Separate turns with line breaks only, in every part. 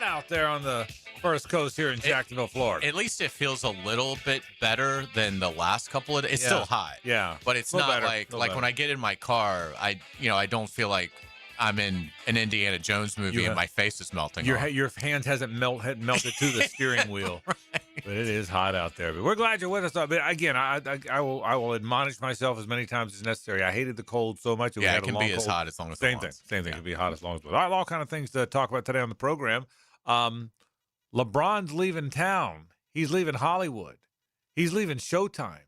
out there on the first coast here in Jacksonville, Florida.
At least it feels a little bit better than the last couple of days. It's still hot.
Yeah.
But it's not like when I get in my car, I don't feel like I'm in an Indiana Jones movie and my face is melting.
Your hands hasn't melted to the steering wheel. Right. But it is hot out there. But we're glad you're with us. But again, I will admonish myself as many times as necessary. I hated the cold so much.
It can be as hot as long as
Same thing. Same thing. It can be hot as long as it wants. All kind of things to talk about today on the program. LeBron's leaving town. He's leaving Hollywood. He's leaving Showtime.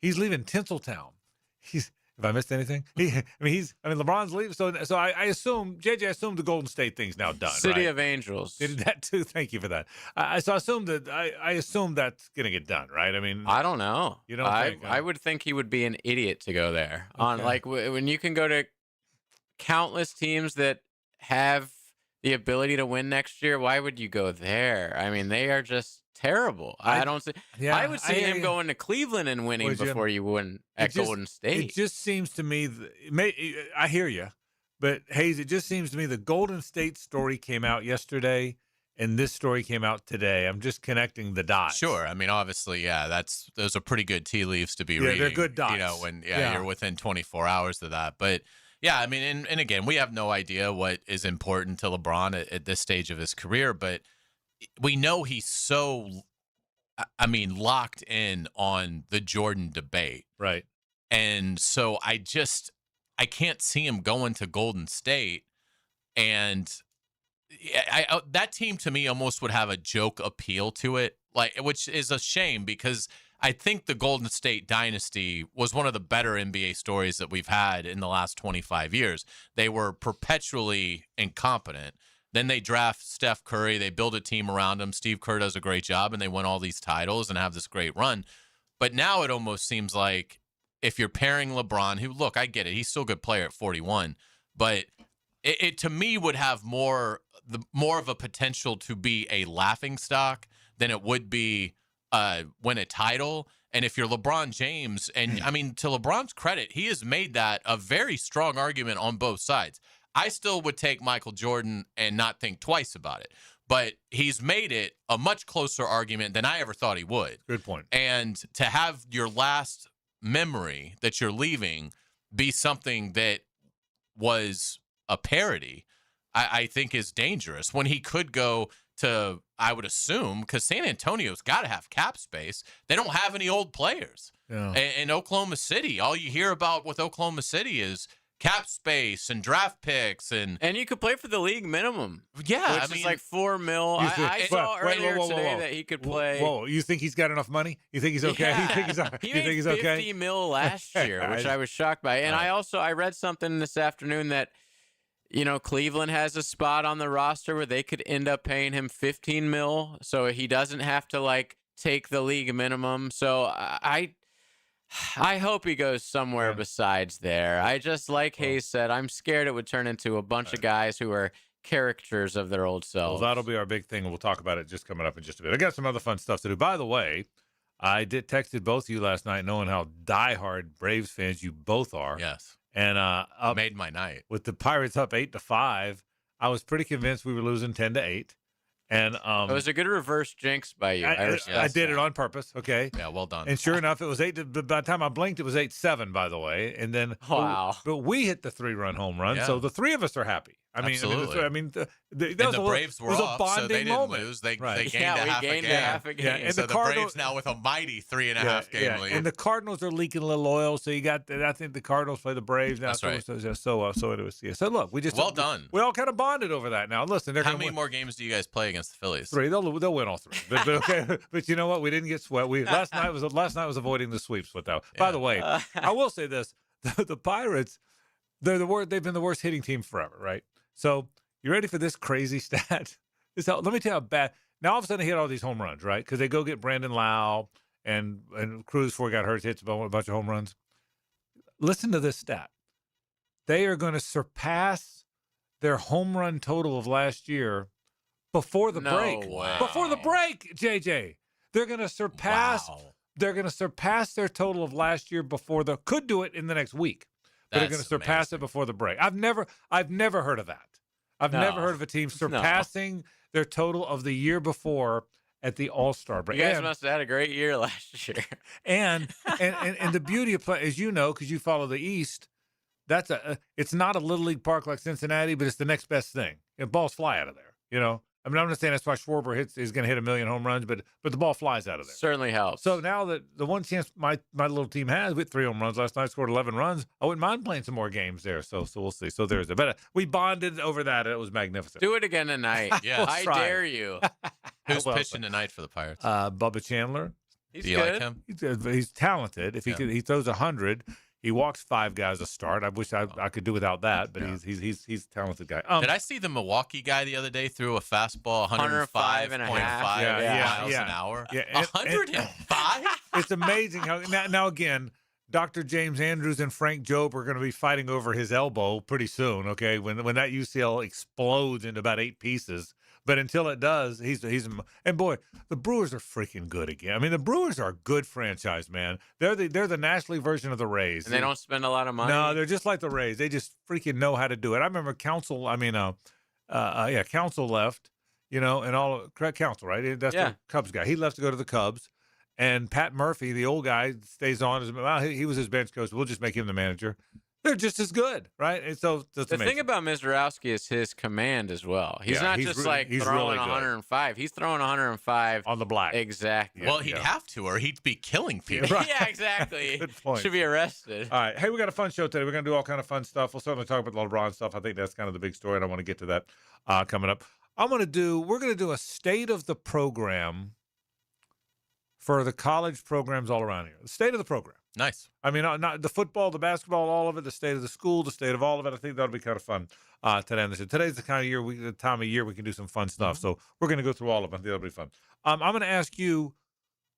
He's leaving Tinseltown. Have I missed anything? LeBron's leaving. So I assume, JJ, I assume the Golden State thing's now done.
City of Angels.
Did that too. Thank you for that. I assume that's going to get done, right? I mean,
I don't know.
You don't think?
I would think he would be an idiot to go there. Okay. When you can go to countless teams that have the ability to win next year, why would you go there? I mean, they are just terrible. I don't see. Yeah, I would see him going to Cleveland and winning before you win at Golden State.
It just seems to me. I hear you, but Hayes, it just seems to me the Golden State story came out yesterday, and this story came out today. I'm just connecting the dots.
Sure. I mean, obviously, those are pretty good tea leaves to be reading.
They're good dots.
When you're within 24 hours of that, but. Yeah, I mean, and again, we have no idea what is important to LeBron at this stage of his career, but we know he's so, locked in on the Jordan debate.
Right.
And so I can't see him going to Golden State. And that team to me almost would have a joke appeal to it, which is a shame because I think the Golden State dynasty was one of the better NBA stories that we've had in the last 25 years. They were perpetually incompetent. Then they draft Steph Curry. They build a team around him. Steve Kerr does a great job, and they win all these titles and have this great run. But now it almost seems like if you're pairing LeBron, who, look, I get it. He's still a good player at 41. But it to me would have more of a potential to be a laughingstock than it would be win a title. And if you're LeBron James, and to LeBron's credit, he has made that a very strong argument on both sides. I still would take Michael Jordan and not think twice about it, but he's made it a much closer argument than I ever thought he would.
Good point.
And to have your last memory that you're leaving be something that was a parody, I think is dangerous when he could go to, I would assume, because San Antonio's got to have cap space. They don't have any old players.
Yeah.
In Oklahoma City, all you hear about with Oklahoma City is cap space and draft picks. And
you could play for the league minimum.
Yeah.
Which is like $4 million. I saw earlier today that he could play.
Whoa, you think he's got enough money? You think he's okay?
Yeah.
You think he's okay?
$50 million last year, which I was shocked by. And I read something this afternoon that, Cleveland has a spot on the roster where they could end up paying him $15 million, so he doesn't have to take the league minimum. So I hope he goes somewhere besides there. I just, like Hayes said, I'm scared it would turn into a bunch of guys who are caricatures of their old selves.
Well, that'll be our big thing, and we'll talk about it just coming up in just a bit. I got some other fun stuff to do. By the way, I texted both of you last night, knowing how diehard Braves fans you both are.
Yes.
And
made my night
with the Pirates up 8-5. I was pretty convinced we were losing 10-8. And
it was a good reverse jinx by you.
I did it on purpose. Okay.
Yeah, well done.
And sure enough, it was 8. By the time I blinked, it was 8-7. By the way, and then
wow.
But we hit the 3-run home run, so the three of us are happy.
Absolutely.
The
Braves were up, so they didn't lose. They gained half a game.
Yeah, and
so the Braves now with a mighty 3.5 game lead.
And the Cardinals are leaking a little oil, so you got. I think the Cardinals play the Braves now.
That's right.
So it was. Yeah. So look, we just
done.
We all kind of bonded over that. Now listen,
how many more games do you guys play against the Phillies?
3. They'll win all 3. But okay. But you know what? We didn't get swept. Last night was avoiding the sweeps with that. By the way, I will say this: the Pirates, they're the worst. They've been the worst hitting team forever, right? So. You ready for this crazy stat? Let me tell you how bad. Now, all of a sudden, they hit all these home runs, right? Because they go get Brandon Lau and Cruz before he got hurt, hits a bunch of home runs. Listen to this stat. They are going to surpass their home run total of last year before the break.
Way.
Before the break, JJ. They're going to surpass.
Wow.
They're going to surpass their total of last year could do it in the next week. But they're going to surpass it before the break. I've never heard of that. I've
No.
never heard of a team surpassing their total of the year before at the All-Star break.
You guys must have had a great year last year.
And the beauty of play, as you know, because you follow the East, it's not a little league park like Cincinnati, but it's the next best thing. Balls fly out of there. I mean, I'm not saying that's why Schwarber is going to hit 1 million home runs, but the ball flies out of there.
Certainly helps.
So now that the one chance my little team has, we had 3 home runs last night, scored 11 runs. I wouldn't mind playing some more games there. So we'll see. So there's it. But we bonded over that. It was magnificent.
Do it again tonight.
Yeah.
I dare you.
Who's pitching tonight for the Pirates?
Bubba Chandler.
He's
Do you
good.
like him?
He's talented. If he throws 100. He walks 5 guys a start. I wish I could do without that, but he's a talented guy.
Did I see the Milwaukee guy the other day threw a fastball 105.5 miles an hour?
Yeah,
105?
It's amazing how now again, Dr. James Andrews and Frank Jobe are going to be fighting over his elbow pretty soon. Okay, when that UCL explodes into about 8 pieces. But until it does, and boy, the Brewers are freaking good again. I mean, the Brewers are a good franchise, man. They're the National League version of the Rays.
And they don't spend a lot of money.
No, they're just like the Rays. They just freaking know how to do it. I remember Counsell. Counsell left. And all correct Counsell, right? That's the Cubs guy. He left to go to the Cubs, and Pat Murphy, the old guy, stays on. He was his bench coach. We'll just make him the manager. They're just as good, right? And so the
thing about Mizorowski is his command as well. He's not just throwing really 105. He's throwing 105
on the black.
Exactly.
Well, he'd have to, or he'd be killing people.
Right.
Yeah, exactly.
Good point.
Should be arrested.
All right. Hey, we got a fun show today. We're going to do all kind of fun stuff. We'll certainly talk about the LeBron stuff. I think that's kind of the big story, and I want to get to that coming up. We're going to do a state of the program for the college programs all around here. The state of the program.
Nice.
I mean, not the football, the basketball, all of it, the state of the school, the state of all of it. I think that'll be kind of fun today. Today's the kind of the time of year we can do some fun stuff. So we're going to go through all of it. I think that'll be fun. I'm going to ask you,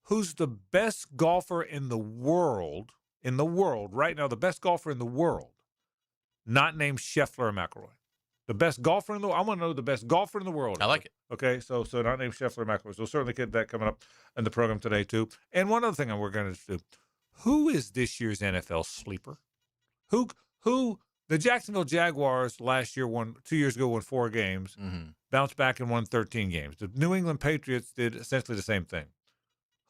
who's the best golfer in the world right now? The best golfer in the world, not named Scheffler or McIlroy. The best golfer in the world. I want to know the best golfer in the world.
I like it.
Okay, so not named Scheffler or McIlroy. So certainly get that coming up in the program today too. And one other thing we're going to do. Who is this year's NFL sleeper? Who the Jacksonville Jaguars last year 2 years ago won 4 games, bounced back and won 13 games. The New England Patriots did essentially the same thing.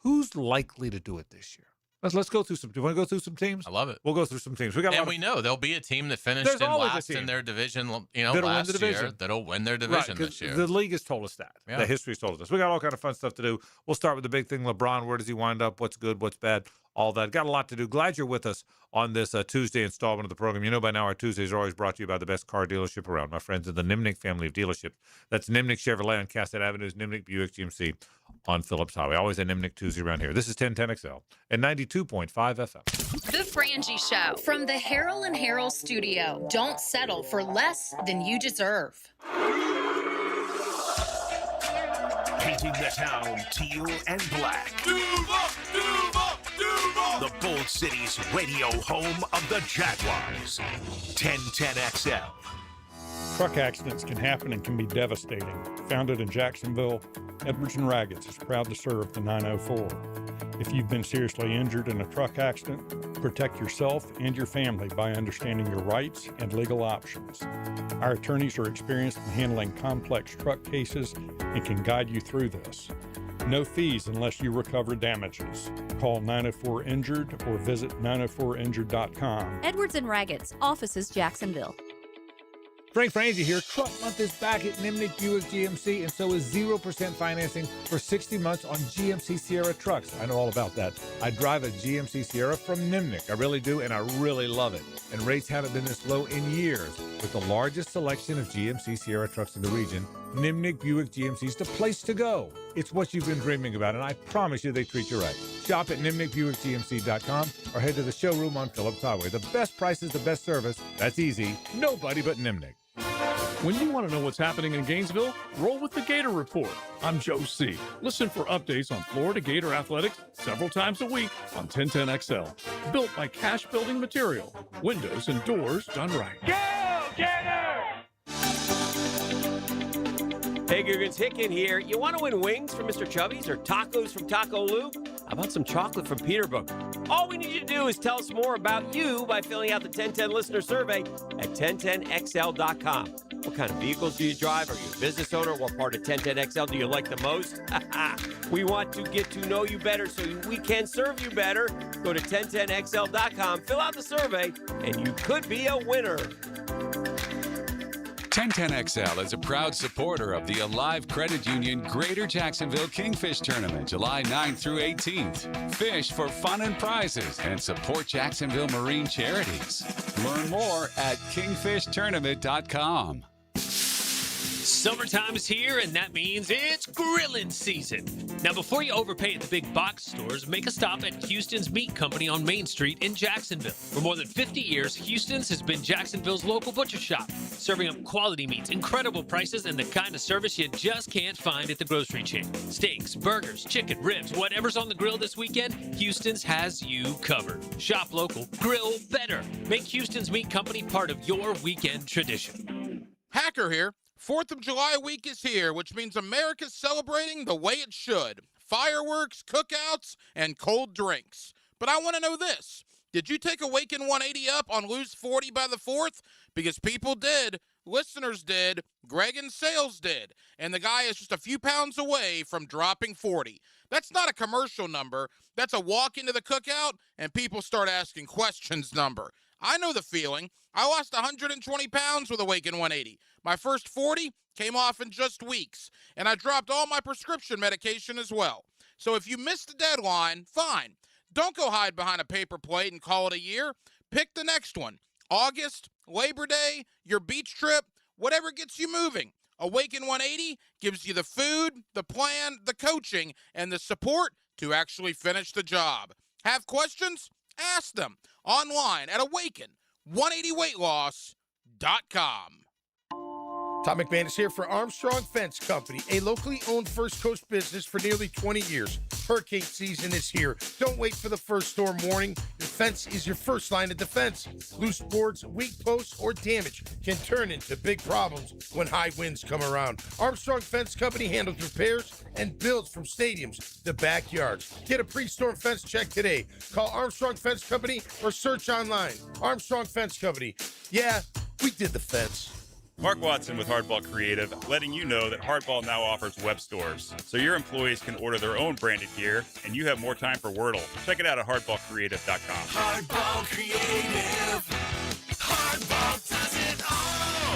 Who's likely to do it this year? Let's go through some. Do you want to go through some teams?
I love it.
We'll go through some teams. We
know there'll be a team that finished in last in their division. Last year that'll win their division this year.
The league has told us that. Yeah. The history's told us. We got all kind of fun stuff to do. We'll start with the big thing. LeBron. Where does he wind up? What's good? What's bad? All that. Got a lot to do. Glad you're with us on this Tuesday installment of the program. You know by now our Tuesdays are always brought to you by the best car dealership around. My friends in the Nimnick family of dealerships. That's Nimnick Chevrolet on Cassett Avenues, Nimnick Buick GMC on Phillips Highway. Always a Nimnick Tuesday around here. This is 1010XL and 92.5 FM.
The Frangie Show from the Harrell and Harrell studio. Don't settle for less than you deserve.
Painting the town teal and black. The Bold City's radio home of the Jaguars. 1010XL.
Truck accidents can happen and can be devastating. Founded in Jacksonville, Edwards and Raggets is proud to serve the 904. If you've been seriously injured in a truck accident, protect yourself and your family by understanding your rights and legal options. Our attorneys are experienced in handling complex truck cases and can guide you through this. No fees unless you recover damages. Call 904-INJURED or visit 904injured.com.
Edwards and Raggets, offices Jacksonville.
Frangie here. Truck Month is back at Nimnick Buick GMC, and so is 0% financing for 60 months on GMC Sierra trucks. I know all about that. I drive a GMC Sierra from Nimnick. I really do, and I really love it. And rates haven't been this low in years. With the largest selection of GMC Sierra trucks in the region, Nimnick Buick GMC is the place to go. It's what you've been dreaming about, and I promise you they treat you right. Shop at NimnickBuickGMC.com or head to the showroom on Phillips Highway. The best prices, the best service. That's easy. Nobody but Nimnick.
When you want to know what's happening in Gainesville, roll with the Gator Report. I'm Joe C. Listen for updates on Florida Gator athletics several times a week on 1010XL. Built by Cash Building Material. Windows and doors done right.
Go, Gator!
Hey, Googans, Hicken here. You want to win wings from Mr. Chubby's or tacos from Taco Lou? How about some chocolate from Peterbook? All we need you to do is tell us more about you by filling out the 1010 listener survey at 1010XL.com. What kind of vehicles do you drive? Are you a business owner? What part of 1010XL do you like the most? We want to get to know you better so we can serve you better. Go to 1010XL.com, fill out the survey, and you could be a winner.
1010XL is a proud supporter of the Alive Credit Union Greater Jacksonville Kingfish Tournament, July 9th through 18th. Fish for fun and prizes and support Jacksonville Marine Charities. Learn more at kingfishtournament.com.
Summertime is here, and that means it's grilling season. Now, before you overpay at the big box stores, make a stop at Houston's Meat Company on Main Street in Jacksonville. For more than 50 years, Houston's has been Jacksonville's local butcher shop, serving up quality meats, incredible prices, and the kind of service you just can't find at the grocery chain. Steaks, burgers, chicken, ribs, whatever's on the grill this weekend, Houston's has you covered. Shop local, grill better. Make Houston's Meat Company part of your weekend tradition.
Hacker here. 4th of July week is here, which means America's celebrating the way it should. Fireworks, cookouts, and cold drinks. But I want to know this. Did you take Awaken 180 up on Lose 40 by the 4th? Because people did. Listeners did. Greg in sales did. And the guy is just a few pounds away from dropping 40. That's not a commercial number. That's a walk into the cookout and people start asking questions number. I know the feeling. I lost 120 pounds with Awaken 180. My first 40 came off in just weeks, and I dropped all my prescription medication as well. So if you missed the deadline, fine. Don't go hide behind a paper plate and call it a year. Pick the next one. August, Labor Day, your beach trip, whatever gets you moving. Awaken 180 gives you the food, the plan, the coaching, and the support to actually finish the job. Have questions? Ask them online at awaken180weightloss.com.
Tom McManus here for Armstrong Fence Company, a locally owned First Coast business for nearly 20 years. Hurricane season is here. Don't wait for the first storm warning. Your fence is your first line of defense. Loose boards, weak posts, or damage can turn into big problems when high winds come around. Armstrong Fence Company handles repairs and builds from stadiums to backyards. Get a pre-storm fence check today. Call Armstrong Fence Company or search online. Armstrong Fence Company. Yeah, we did the fence.
Mark Watson with Hardball Creative, letting you know that Hardball now offers web stores, so your employees can order their own branded gear, and you have more time for Wordle. Check it out at hardballcreative.com.
Hardball Creative. Hardball does it all.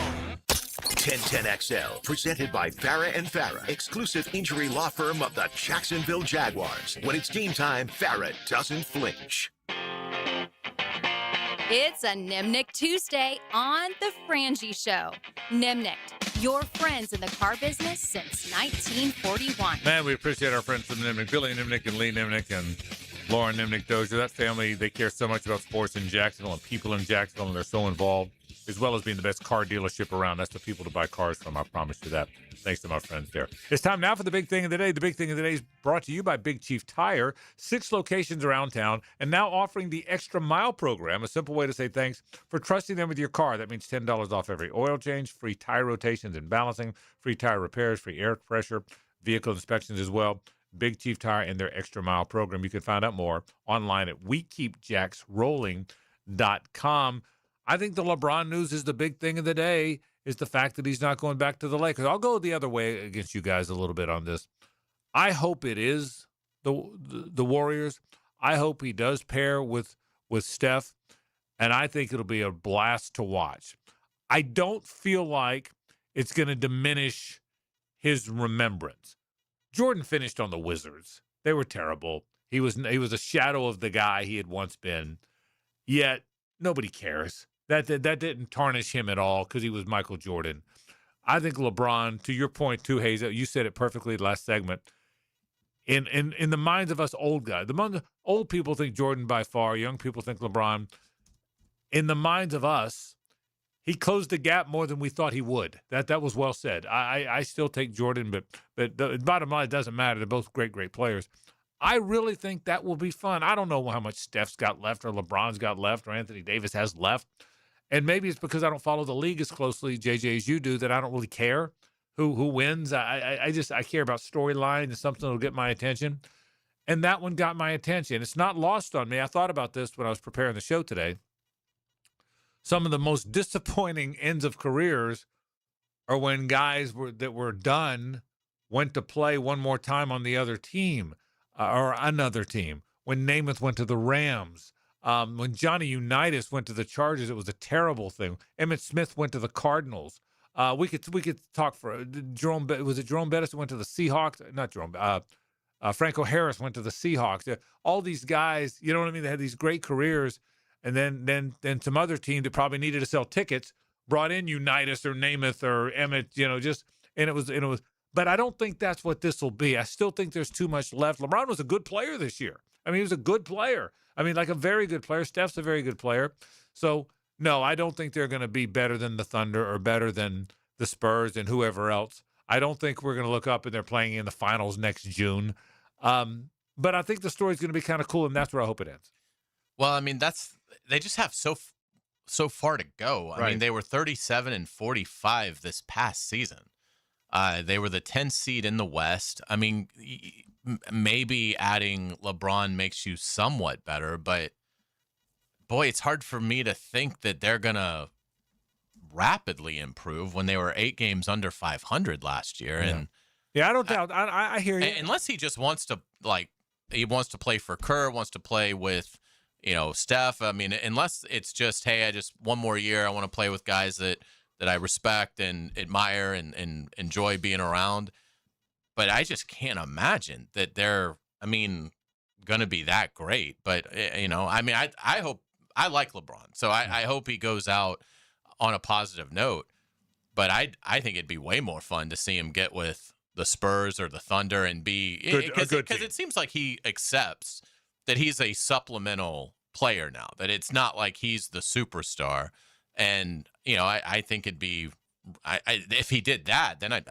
1010XL, presented by Farah and Farah, exclusive injury law firm of the Jacksonville Jaguars. When it's game time, Farah doesn't flinch.
It's a Nimnick Tuesday on The Frangie Show. Nimnick, your friends in the car business since 1941.
Man, we appreciate our friends from Nimnick, Billy Nimnick and Lee Nimnick and Lauren Nimnick Dozier. That family, they care so much about sports in Jacksonville and people in Jacksonville, and they're so involved, as well as being the best car dealership around. That's the people to buy cars from, I promise you that. Thanks to my friends there. It's time now for the big thing of the day. The big thing of the day is brought to you by Big Chief Tire. 6 locations around town, and now offering the Extra Mile program, a simple way to say thanks for trusting them with your car. That means $10 off every oil change, free tire rotations and balancing, free tire repairs, free air pressure, vehicle inspections as well. Big Chief Tire and their Extra Mile program. You can find out more online at WeKeepJacksRolling.com. I think the LeBron news is the big thing of the day, is the fact that he's not going back to the Lakers. I'll go the other way against you guys a little bit on this. I hope it is the Warriors. I hope he does pair with Steph, and I think it'll be a blast to watch. I don't feel like it's going to diminish his remembrance. Jordan finished on the Wizards. They were terrible. He was a shadow of the guy he had once been, yet nobody cares. That didn't tarnish him at all because he was Michael Jordan. I think LeBron, to your point too, Hayes, you said it perfectly last segment. In the minds of us old guys, old people think Jordan by far, young people think LeBron. In the minds of us, he closed the gap more than we thought he would. That was well said. I still take Jordan, but the bottom line, it doesn't matter. They're both great players. I really think that will be fun. I don't know how much Steph's got left or LeBron's got left or Anthony Davis has left. And maybe it's because I don't follow the league as closely, JJ, as you do, that I don't really care who wins. I care about storyline and something that'll get my attention. And that one got my attention. It's not lost on me. I thought about this when I was preparing the show today. Some of the most disappointing ends of careers are when guys that were done went to play one more time on the other team or another team. When Namath went to the Rams, when Johnny Unitas went to the Chargers, it was a terrible thing. Emmitt Smith went to the Cardinals. We could talk for Jerome. Was it Jerome Bettis who went to the Seahawks? Not Jerome. Franco Harris went to the Seahawks. All these guys, you know what I mean? They had these great careers, and then some other team that probably needed to sell tickets brought in Unitas or Namath or Emmett. And it was. But I don't think that's what this will be. I still think there's too much left. LeBron was a good player this year. I mean, he was a good player. I mean, like a very good player. Steph's a very good player. So no, I don't think they're going to be better than the Thunder or better than the Spurs and whoever else. I don't think we're going to look up and they're playing in the finals next June. But I think the story's going to be kind of cool, and that's where I hope it ends.
Well, I mean, they just have so far to go. I mean, they were 37-45 this past season. They were the 10th seed in the West. I mean, maybe adding LeBron makes you somewhat better, but boy, it's hard for me to think that they're going to rapidly improve when they were 8 games under 500 last year.
Yeah.
And
I don't doubt. I hear you.
Unless he just wants to he wants to play for Kerr, wants to play with, Steph. I mean, unless it's just, hey, I just one more year, I want to play with guys that I respect and admire and enjoy being around. But I just can't imagine that they're, going to be that great. But, I hope, I like LeBron. So I hope he goes out on a positive note. But I think it'd be way more fun to see him get with the Spurs or the Thunder and be, because it seems like he accepts that he's a supplemental player now, that it's not like he's the superstar. And, I think it'd be, if he did that, then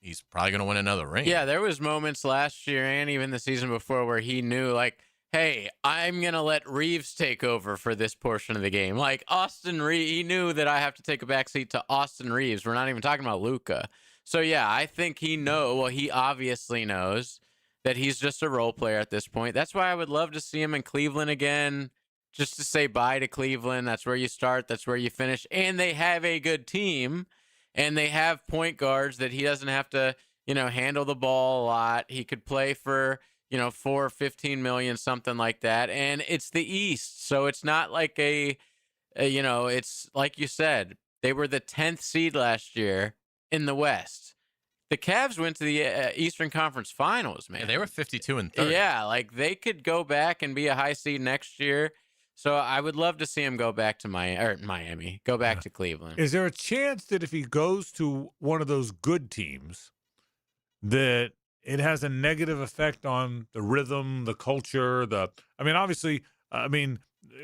he's probably going to win another ring.
Yeah, there was moments last year and even the season before where he knew, like, hey, I'm going to let Reeves take over for this portion of the game. Like Austin Reeves, he knew that I have to take a backseat to Austin Reeves. We're not even talking about Luka. So, yeah, I think he obviously knows that he's just a role player at this point. That's why I would love to see him in Cleveland again, just to say bye to Cleveland. That's where you start. That's where you finish. And they have a good team, and they have point guards that he doesn't have to, handle the ball a lot. He could play for, $4 or $15 million, something like that. And it's the East. So it's not like it's like you said, they were the 10th seed last year in the West. The Cavs went to the Eastern Conference Finals, man.
Yeah, they were 52-30.
Yeah, like they could go back and be a high seed next year. So I would love to see him go back to Miami, go back to Cleveland.
Is there a chance that if he goes to one of those good teams, that it has a negative effect on the rhythm, the culture, obviously,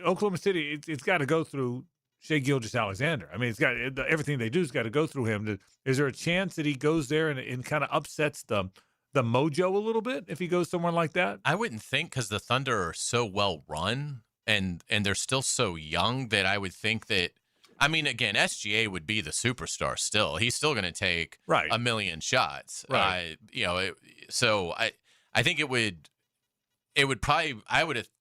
Oklahoma City, it's got to go through Shai Gilgeous-Alexander. It's got everything they do has got to go through him. Is there a chance that he goes there and kind of upsets the mojo a little bit if he goes somewhere like that?
I wouldn't think, because the Thunder are so well run and they're still so young that I would think that. Again, SGA would be the superstar still. He's still going to take a million shots.
Right.
So I think it would probably,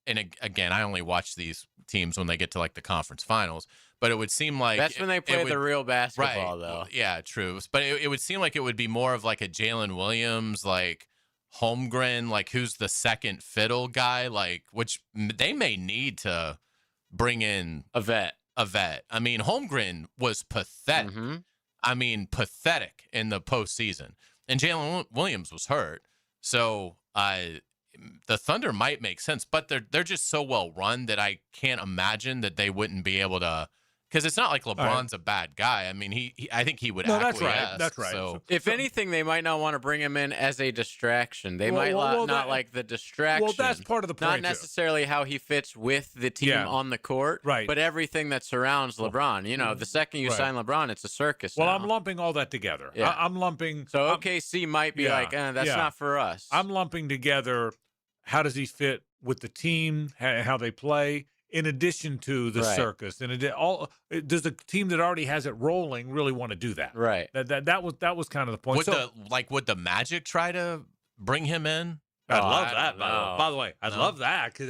and again, I only watch these teams when they get to like the conference finals, but it would seem like
that's when they play the real basketball, though.
Yeah, true. But it would seem like it would be more of like a Jalen Williams, like Holmgren, like who's the second fiddle guy, like which they may need to bring in
a vet.
Holmgren was pathetic.
Mm-hmm.
Pathetic in the postseason. And Jalen Williams was hurt. So the Thunder might make sense, but they're just so well run that I can't imagine that they wouldn't be able to. Because it's not like LeBron's a bad guy. I think he would acquiesce.
That's right.
So,
if anything, they might not want to bring him in as a distraction. They might not like the distraction.
Well, that's part of the point.
Not necessarily how he fits with the team on the court,
right?
But everything that surrounds LeBron. The second you sign LeBron, it's a circus.
Well,
now.
I'm lumping all that together.
Yeah.
I'm lumping.
So OKC might be that's not for us.
I'm lumping together. How does he fit with the team? How they play? in addition to the circus. And does the team that already has it rolling really want to do that?
Right.
That was kind of the point.
Would the Magic try to bring him in?
I'd love that. By the way, I'd love that because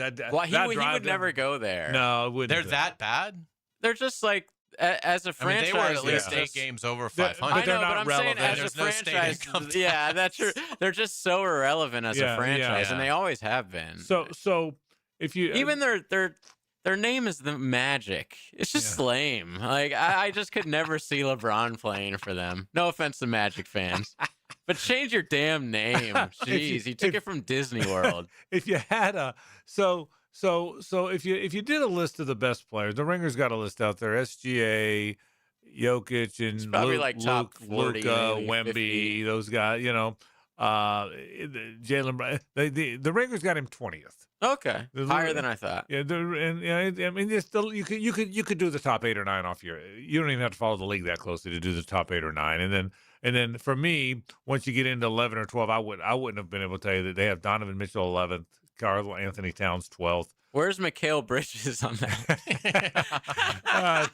he would never go there.
No, it wouldn't.
They're that bad.
They're just like as a franchise.
They were at least 8 games over 500.
I know, but I'm saying as a franchise, that's true. They're just so irrelevant as a franchise, and they always have been.
So if you
even their name is the Magic. It's just lame. Like I just could never see LeBron playing for them. No offense to Magic fans. But change your damn name. Jeez, you took it from Disney World.
If you had so if you did a list of the best players, the Ringer's got a list out there. SGA, Jokic, and
it's probably like top 40,
Luka,
Wemby,
50. Those guys. Jalen Brown. The Ringer's got him 20th.
Okay, higher than I thought.
Yeah, I mean, you could do the top 8 or 9 off your. You don't even have to follow the league that closely to do the top 8 or 9, and then for me, once you get into 11 or 12, I wouldn't have been able to tell you that they have Donovan Mitchell 11th, Karl Anthony Towns 12th.
Where's Mikal Bridges on that?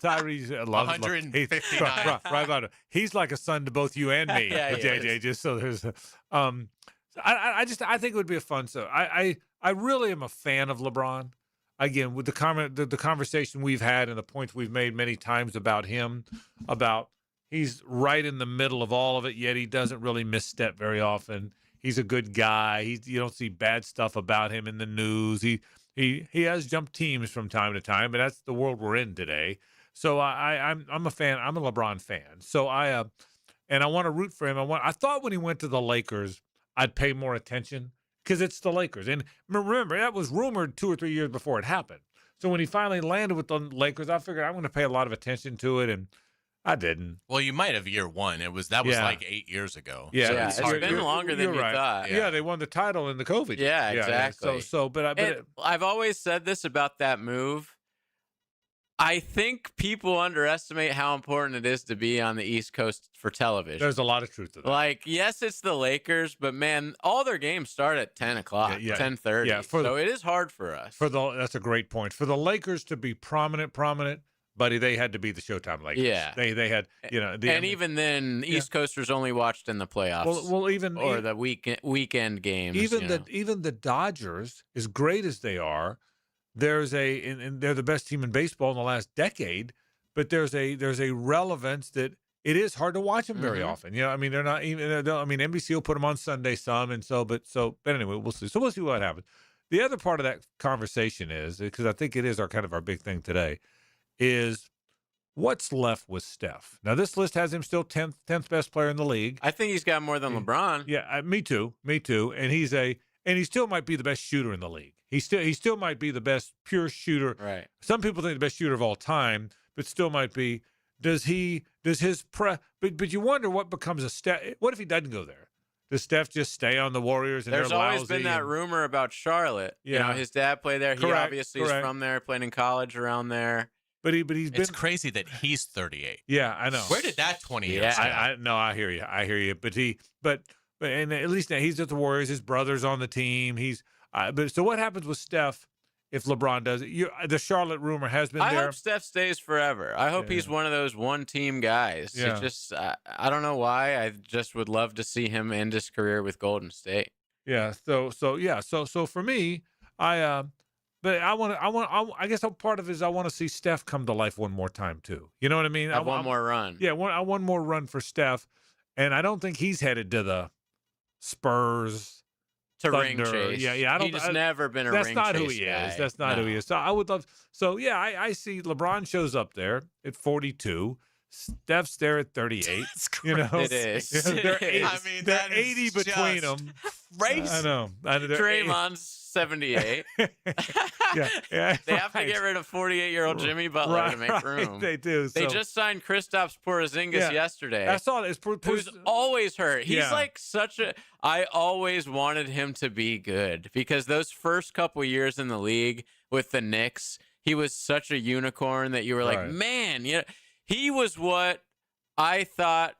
Tyrese
159.
Right about it. He's like a son to both you and me, JJ. Just so there's, I think it would be a fun. So I really am a fan of LeBron. Again, with the conversation we've had and the points we've made many times about him, about he's right in the middle of all of it, yet he doesn't really misstep very often. He's a good guy. You don't see bad stuff about him in the news. He has jumped teams from time to time, but that's the world we're in today. So I'm a fan. I'm a LeBron fan. So I want to root for him. I thought when he went to the Lakers, I'd pay more attention because it's the Lakers. And remember, that was rumored 2 or 3 years before it happened. So when he finally landed with the Lakers, I figured I'm going to pay a lot of attention to it, and I didn't.
Well, you might have year one. That was like 8 years ago.
Yeah,
so it's been longer than you thought.
Yeah, they won the title in the COVID.
Yeah, exactly.
But
I've always said this about that move. I think people underestimate how important it is to be on the East Coast for television.
There's a lot of truth to that.
Like, yes, it's the Lakers, but man, all their games start at 10 o'clock, 10:30. Yeah, so it is hard for us.
That's a great point. For the Lakers to be prominent, buddy, they had to be the Showtime Lakers.
Yeah,
they had,
even then, East Coasters only watched in the playoffs. Or the weekend games.
Even the Dodgers, as great as they are, and they're the best team in baseball in the last decade, but there's a relevance that it is hard to watch them very often. I mean, they're not even. NBC will put them on Sunday some, but anyway, we'll see. So we'll see what happens. The other part of that conversation is, because I think it is our big thing today, is what's left with Steph. Now, this list has him still 10th best player in the league.
I think he's got more than LeBron.
Yeah, me too. And he still might be the best shooter in the league. He still might be the best pure shooter.
Right.
Some people think the best shooter of all time, but still might be. But you wonder what becomes a Steph. What if he doesn't go there? Does Steph just stay on the Warriors? And
there's
they're
always been that rumor about Charlotte.
Yeah.
His dad played there. He obviously is from there, played in college around there.
But he's been.
It's crazy that he's 38.
Yeah, I know.
Where did that 20 years go?
I hear you. But at least now he's at the Warriors. His brother's on the team. So what happens with Steph if LeBron does it? The Charlotte rumor has been there.
I hope Steph stays forever. I hope he's one of those one-team guys.
Yeah.
I don't know why. I just would love to see him end his career with Golden State.
Yeah. So for me, I guess part of it is I want to see Steph come to life one more time too. You know what I mean?
One more run.
Yeah, one more run for Steph, and I don't think he's headed to the Spurs.
To
Thunder.
ring chase.
Yeah.
He's never been a ring chase.
That's not who he is. That's not who he is. So I would love. So yeah, I see LeBron shows up there at 42. Steph's there at 38.
It is.
They're 80 between them.
Race.
I know.
Draymond's 78.
yeah.
They have to get rid of 48-year-old Jimmy Butler to make room.
They do.
They just signed Kristaps Porzingis yesterday.
I saw this.
Who's always hurt. He's like such a. I always wanted him to be good because those first couple years in the league with the Knicks, he was such a unicorn that you were like, man, he was what I thought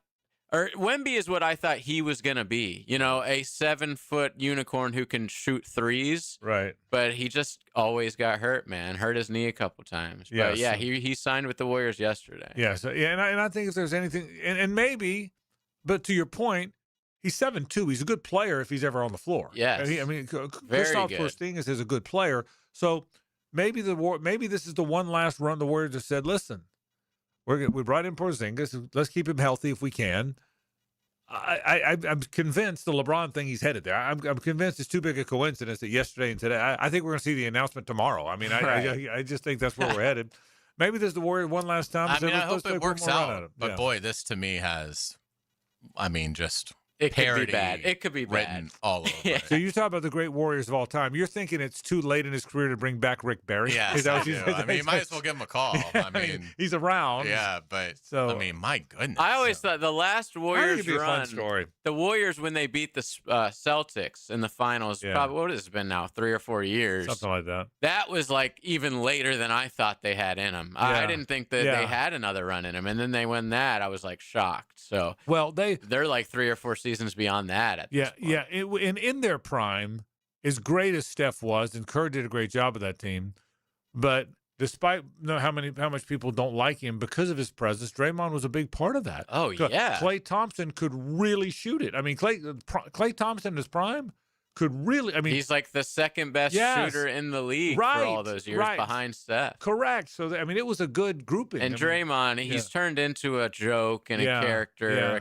Or Wemby is what I thought he was going to be. You know, a 7-foot unicorn who can shoot threes.
Right.
But he just always got hurt, man. Hurt his knee a couple times.
Yeah,
But, yeah,
so-
he signed with the Warriors yesterday.
Yeah. So yeah, and I think if there's anything, and maybe, but to your point, he's 7'2". He's a good player if he's ever on the floor.
Yes.
Kristaps
good.
Porzingis is a good player. So maybe this is the one last run the Warriors have said, listen, we brought in Porzingis. Let's keep him healthy if we can. I'm convinced the LeBron thing, he's headed there. I'm convinced it's too big a coincidence that yesterday and today. I think we're going to see the announcement tomorrow. I mean, I just think that's where we're headed. Maybe there's the Warriors one last time.
I mean, I hope it works out.
But
But boy, this to me has, I mean, just
It could be
parody
bad. It could be
written
bad.
all over it.
So you talk about the great Warriors of all time. You're thinking it's too late in his career to bring back Rick Barry?
Yes,
Is that
I
what you
do.
said?
I mean, you might as well give him a call. I mean,
he's around.
yeah, but
So-
I mean, my goodness.
I always thought the last Warriors
it'd be a fun
run,
story.
the Warriors when they beat the Celtics in the finals,
Yeah.
probably what has it been now, 3 or 4 years.
Something like that.
That was like even later than I thought they had in them. I
Yeah.
didn't think that
Yeah.
they had another run in them, and then they win that. I was like shocked. So
Well,
they're like 3 or 4 seasons beyond that. At this point.
And in their prime, as great as Steph was, and Kerr did a great job with that team, but despite how much people don't like him because of his presence, Draymond was a big part of that.
Oh yeah,
Klay Thompson could really shoot it. I mean, Klay Thompson in his prime could really. I mean,
he's like the second best
Yes.
shooter in the league
Right,
for all those years
right.
behind Steph.
correct. So I mean, it was a good grouping.
And
I mean,
Draymond, he's turned into a joke and
Yeah,
a caricature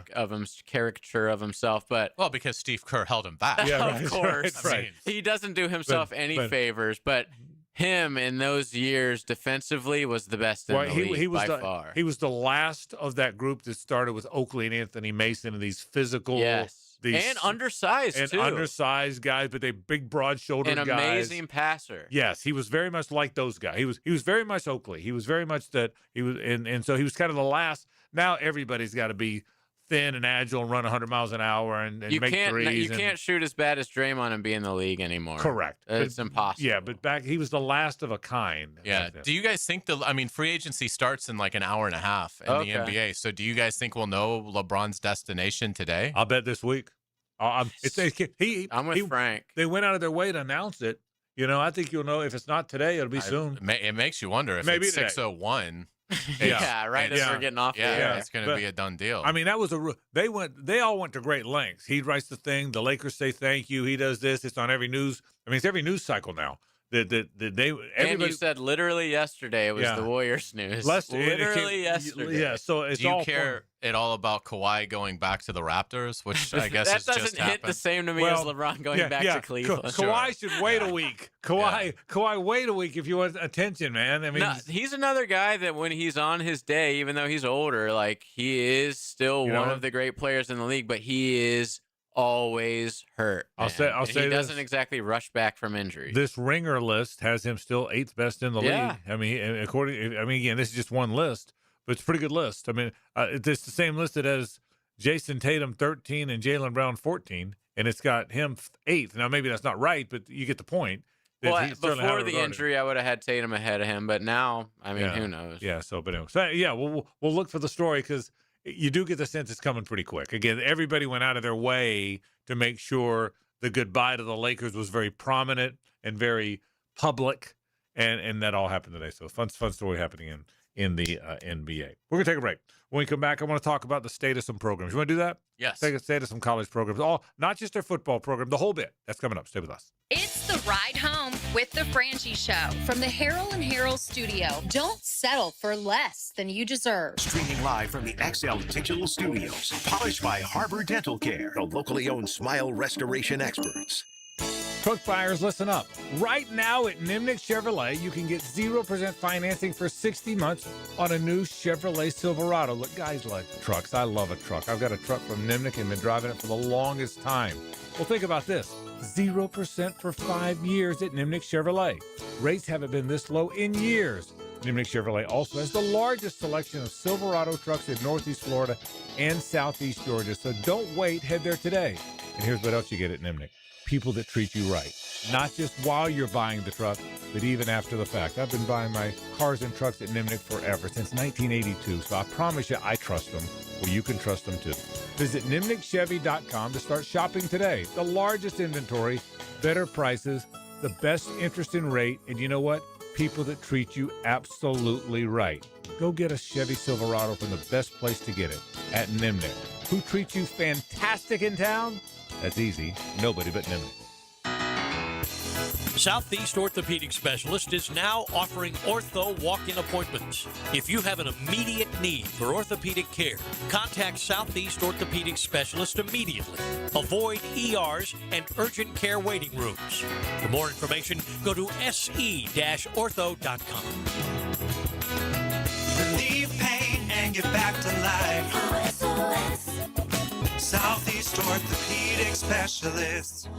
of himself. But
well, because Steve Kerr held him back.
Yeah,
of
right,
course,
right.
I mean,
he doesn't do himself any
but-
favors. But him in those years defensively was the best in
Well,
the league
he was
by
the,
far.
He was the last of that group that started with Oakley and Anthony Mason and these physical,
Yes,
these
and undersized
and
too,
undersized guys, but they big, broad-shouldered
an
guys.
amazing passer.
Yes, he was very much like those guys. He was very much Oakley. He was very much that he was, and so he was kind of the last. Now everybody's got to be thin and agile and run 100 miles an hour and
You
make threes.
can't shoot as bad as Draymond and be in the league anymore.
Correct.
It's
But-
impossible.
Yeah, but back he was the last of a kind.
yeah.
back then.
Do you guys think I mean, free agency starts in like an hour and a half in
Okay.
the NBA. So do you guys think we'll know LeBron's destination today?
I'll bet this week. I'm
with Frank.
They went out of their way to announce it. You know, I think you'll know if it's not today, it'll be soon.
It makes you wonder if
Maybe
it's
today.
6:01.
Yeah, right as
Yeah.
we're getting off.
Yeah,
the air.
it's going to
But-
be a done deal.
I mean, that was they all went to great lengths. He writes the thing. The Lakers say thank you. He does this. It's on every news. I mean, it's every news cycle now.
And
Everybody
you said literally yesterday it was
Yeah.
the Warriors news.
Literally
Literally yesterday.
Yeah, so it's
do you
all
care at all about Kawhi going back to the Raptors, which I guess
that
has just
doesn't hit
happened?
the same to me as LeBron going back to Cleveland.
Kawhi should wait a week. Kawhi, wait a week if you want attention, man. I mean,
No, he's another guy that when he's on his day, even though he's older, like he is still
You
one
know?
of the great players in the league, but he is always hurt.
I'll
man.
say
And he
this.
doesn't exactly rush back from injury.
This ringer list has him still 8th best in the
Yeah.
league. I mean, again, this is just one list, but it's a pretty good list. I mean, it's the same list that has Jason Tatum 13 and Jaylen Brown 14, and it's got him 8th. Now, maybe that's not right, but you get the point. that
Well,
he's certainly
before
highly
the
regarded.
injury, I would have had Tatum ahead of him, but now, I mean, who knows?
Yeah. So, but anyway, so, yeah, we'll look for the story because you do get the sense it's coming pretty quick. Again, everybody went out of their way to make sure the goodbye to the Lakers was very prominent and very public, and that all happened today. So, fun story happening in the NBA. We're gonna take a break. When we come back, I want to talk about the state of some programs. You want to do that?
Yes.
Take a state of some college programs, not just their football program, the whole bit. That's coming up. Stay with us.
It's the ride home with the Frangie Show from the Harold and Harold studio. Don't settle for less than you deserve.
Streaming live from the XL Digital Studios. Polished by Harbor Dental Care, the locally owned smile restoration experts.
Truck buyers, listen up. Right now at Nimnick Chevrolet, you can get 0% financing for 60 months on a new Chevrolet Silverado. Look, guys like trucks. I love a truck. I've got a truck from Nimnick and been driving it for the longest time. Well, think about this. 0% for 5 years at Nimnick Chevrolet. Rates haven't been this low in years. Nimnick Chevrolet also has the largest selection of Silverado trucks in Northeast Florida and Southeast Georgia. So don't wait. Head there today. And here's what else you get at Nimnick. People that treat you right. Not just while you're buying the truck, but even after the fact. I've been buying my cars and trucks at Nimnick forever, since 1982. So I promise you, I trust them. Well, you can trust them too. Visit nimnickchevy.com to start shopping today. The largest inventory, better prices, the best interest and rate, and you know what? People that treat you absolutely right. Go get a Chevy Silverado from the best place to get it, at Nimnick. Who treats you fantastic in town? That's easy. Nobody but Nimnick.
Southeast Orthopedic Specialist is now offering ortho walk-in appointments. If you have an immediate need for orthopedic care, contact Southeast Orthopedic Specialist immediately. Avoid ERs and urgent care waiting rooms. For more information, go to se-ortho.com.
Relieve pain and get back to life. Southeast Orthopedic Specialist.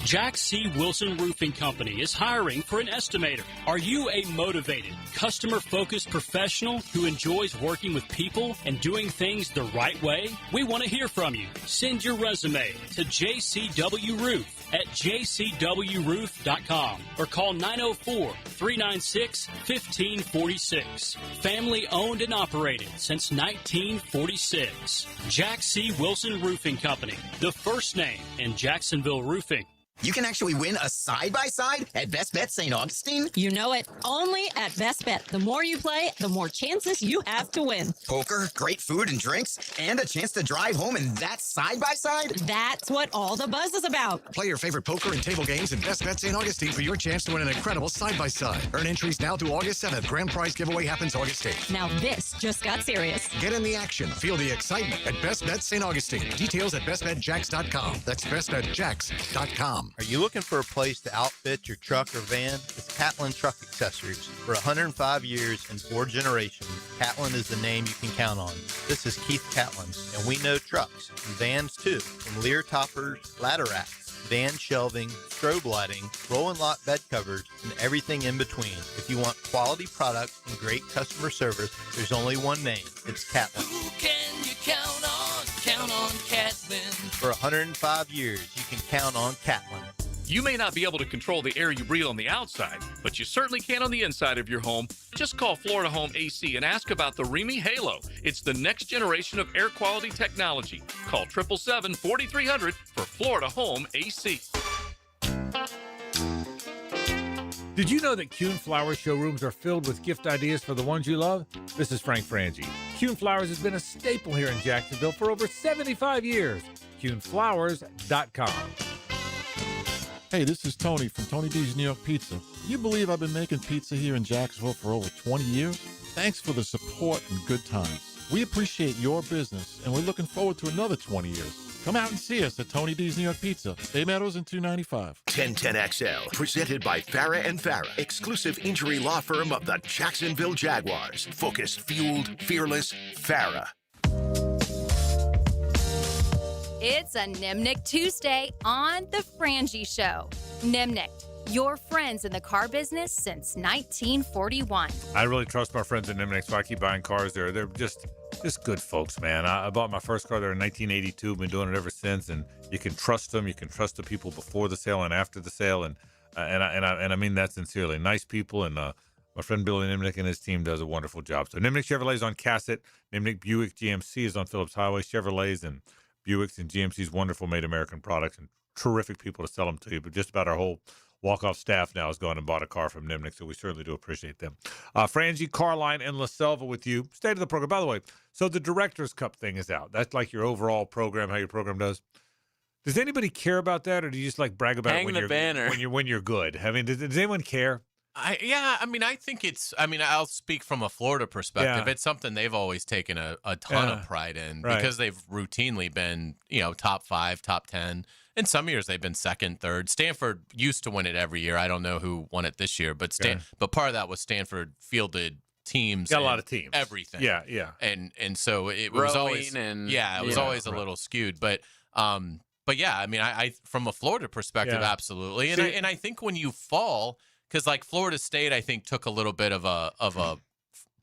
Jack C. Wilson Roofing Company is hiring for an estimator. Are you a motivated, customer-focused professional who enjoys working with people and doing things the right way? We want to hear from you. Send your resume to jcwroof@jcwroof.com or call 904-396-1546. Family owned and operated since 1946. Jack C. Wilson Roofing Company, the first name in Jacksonville roofing.
You can actually win a side-by-side at Best Bet St. Augustine?
You know it. Only at Best Bet. The more you play, the more chances you have to win.
Poker, great food and drinks, and a chance to drive home in that side-by-side?
That's what all the buzz is about.
Play your favorite poker and table games at Best Bet St. Augustine for your chance to win an incredible side-by-side. Earn entries now through August 7th. Grand prize giveaway happens August 8th.
Now this just got serious.
Get in the action. Feel the excitement at Best Bet St. Augustine. Details at bestbetjacks.com. That's bestbetjacks.com.
Are you looking for a place to outfit your truck or van? It's Catlin Truck Accessories. For 105 years and 4 generations, Catlin is the name you can count on. This is Keith Catlin, and we know trucks and vans too, from Lear toppers, ladder racks, van shelving, strobe lighting, roll and lock bed covers, and everything in between. If you want quality products and great customer service, there's only one name. It's Catlin.
Who can you count on? Count on Catlin.
For 105 years, you can count on Catlin.
You may not be able to control the air you breathe on the outside, but you certainly can on the inside of your home. Just call Florida Home AC and ask about the Remy Halo. It's the next generation of air quality technology. Call 777-4300 for Florida Home AC.
Did you know that Kuhn Flowers showrooms are filled with gift ideas for the ones you love? This is Frank Frangie. Kuhn Flowers has been a staple here in Jacksonville for over 75 years. KuhnFlowers.com.
Hey, this is Tony from Tony D's New York Pizza. You believe I've been making pizza here in Jacksonville for over 20 years? Thanks for the support and good times. We appreciate your business, and we're looking forward to another 20 years. Come out and see us at Tony D's New York Pizza, Bay Meadows and 295.
1010XL, presented by Farah and Farah, exclusive injury law firm of the Jacksonville Jaguars. Focused, fueled, fearless, Farah.
It's a Nimnick Tuesday on The Frangie Show. Nimnick, your friends in the car business since 1941.
I really trust my friends at Nimnick, so I keep buying cars there. They're just good folks, man. I bought my first car there in 1982. Been doing it ever since, and you can trust them. You can trust the people before the sale and after the sale, and I mean that sincerely. Nice people, and my friend Billy Nimnick and his team does a wonderful job. So Nimnick Chevrolet is on Cassett. Nimnick Buick GMC is on Phillips Highway. Chevrolets and Buicks and GMC's wonderful made American products, and terrific people to sell them to you. But just about our whole walk-off staff now has gone and bought a car from Nimnick, so we certainly do appreciate them. Frangie, Carline, and La Selva with you. State of the program. By the way, so the Directors Cup thing is out. That's like your overall program, how your program does. Does anybody care about that, or do you just like brag about it when you're good? I mean, does anyone care?
I think I'll speak from a Florida perspective.
Yeah.
It's something they've always taken a ton of pride in because they've routinely been, top 5, top 10. In some years, they've been second, third. Stanford used to win it every year. I don't know who won it this year, but but part of that was Stanford fielded teams.
Got a lot of teams.
Everything.
Yeah, yeah.
And so it was always always a little skewed. But yeah, I from a Florida perspective, absolutely. And I think when you fall, because like Florida State, I think took a little bit of a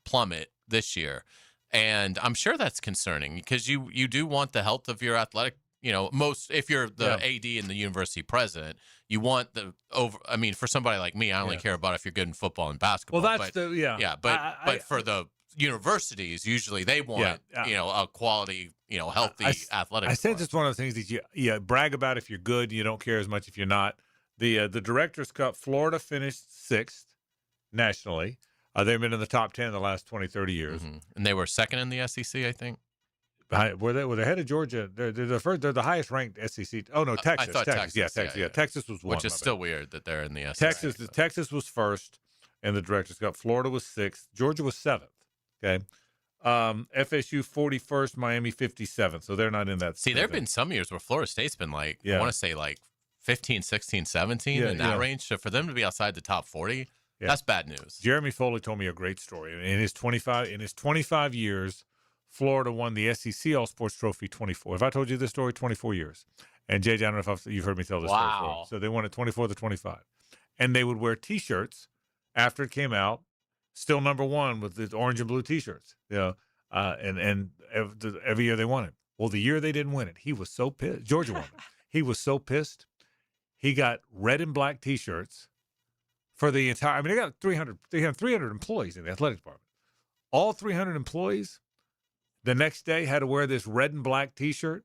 plummet this year, and I'm sure that's concerning because you do want the health of your athletic. If you're the AD and the university president, you want for somebody like me, I only care about if you're good in football and basketball.
Well, that's
but for the universities, usually they want a quality healthy athletic.
I sense it's one of those things that you brag about if you're good. You don't care as much if you're not. The Directors' Cup, Florida finished 6th nationally. They've been in the top 10 in the last 20, 30 years.
Mm-hmm. And they were second in the SEC, I think.
Were they ahead of Georgia? They're the highest ranked SEC. Oh no, Texas.
I thought Texas.
Yeah, Texas. Yeah, Texas was one.
Which is still weird that they're in the SEC.
Texas was first in the Directors' Cup. Florida was 6th. Georgia was 7th. Okay. FSU 41st, Miami 57th. So they're not in that.
See, there have been some years where Florida State's been I want to say 15, 16, 17 in that range. So for them to be outside the top 40, that's bad news.
Jeremy Foley told me a great story. In his 25 years, Florida won the SEC All Sports Trophy 24. Have I told you this story? 24 years. And JJ, I don't know if you've heard me tell this story before. So they won it 24 to 25. And they would wear T-shirts after it came out, still number one with the orange and blue T-shirts. And every year they won it. Well, the year they didn't win it, he was so pissed. Georgia won it. He was so pissed. He got red and black T-shirts for the entire. I mean, they got 300 employees in the athletic department. All 300 employees the next day had to wear this red and black T-shirt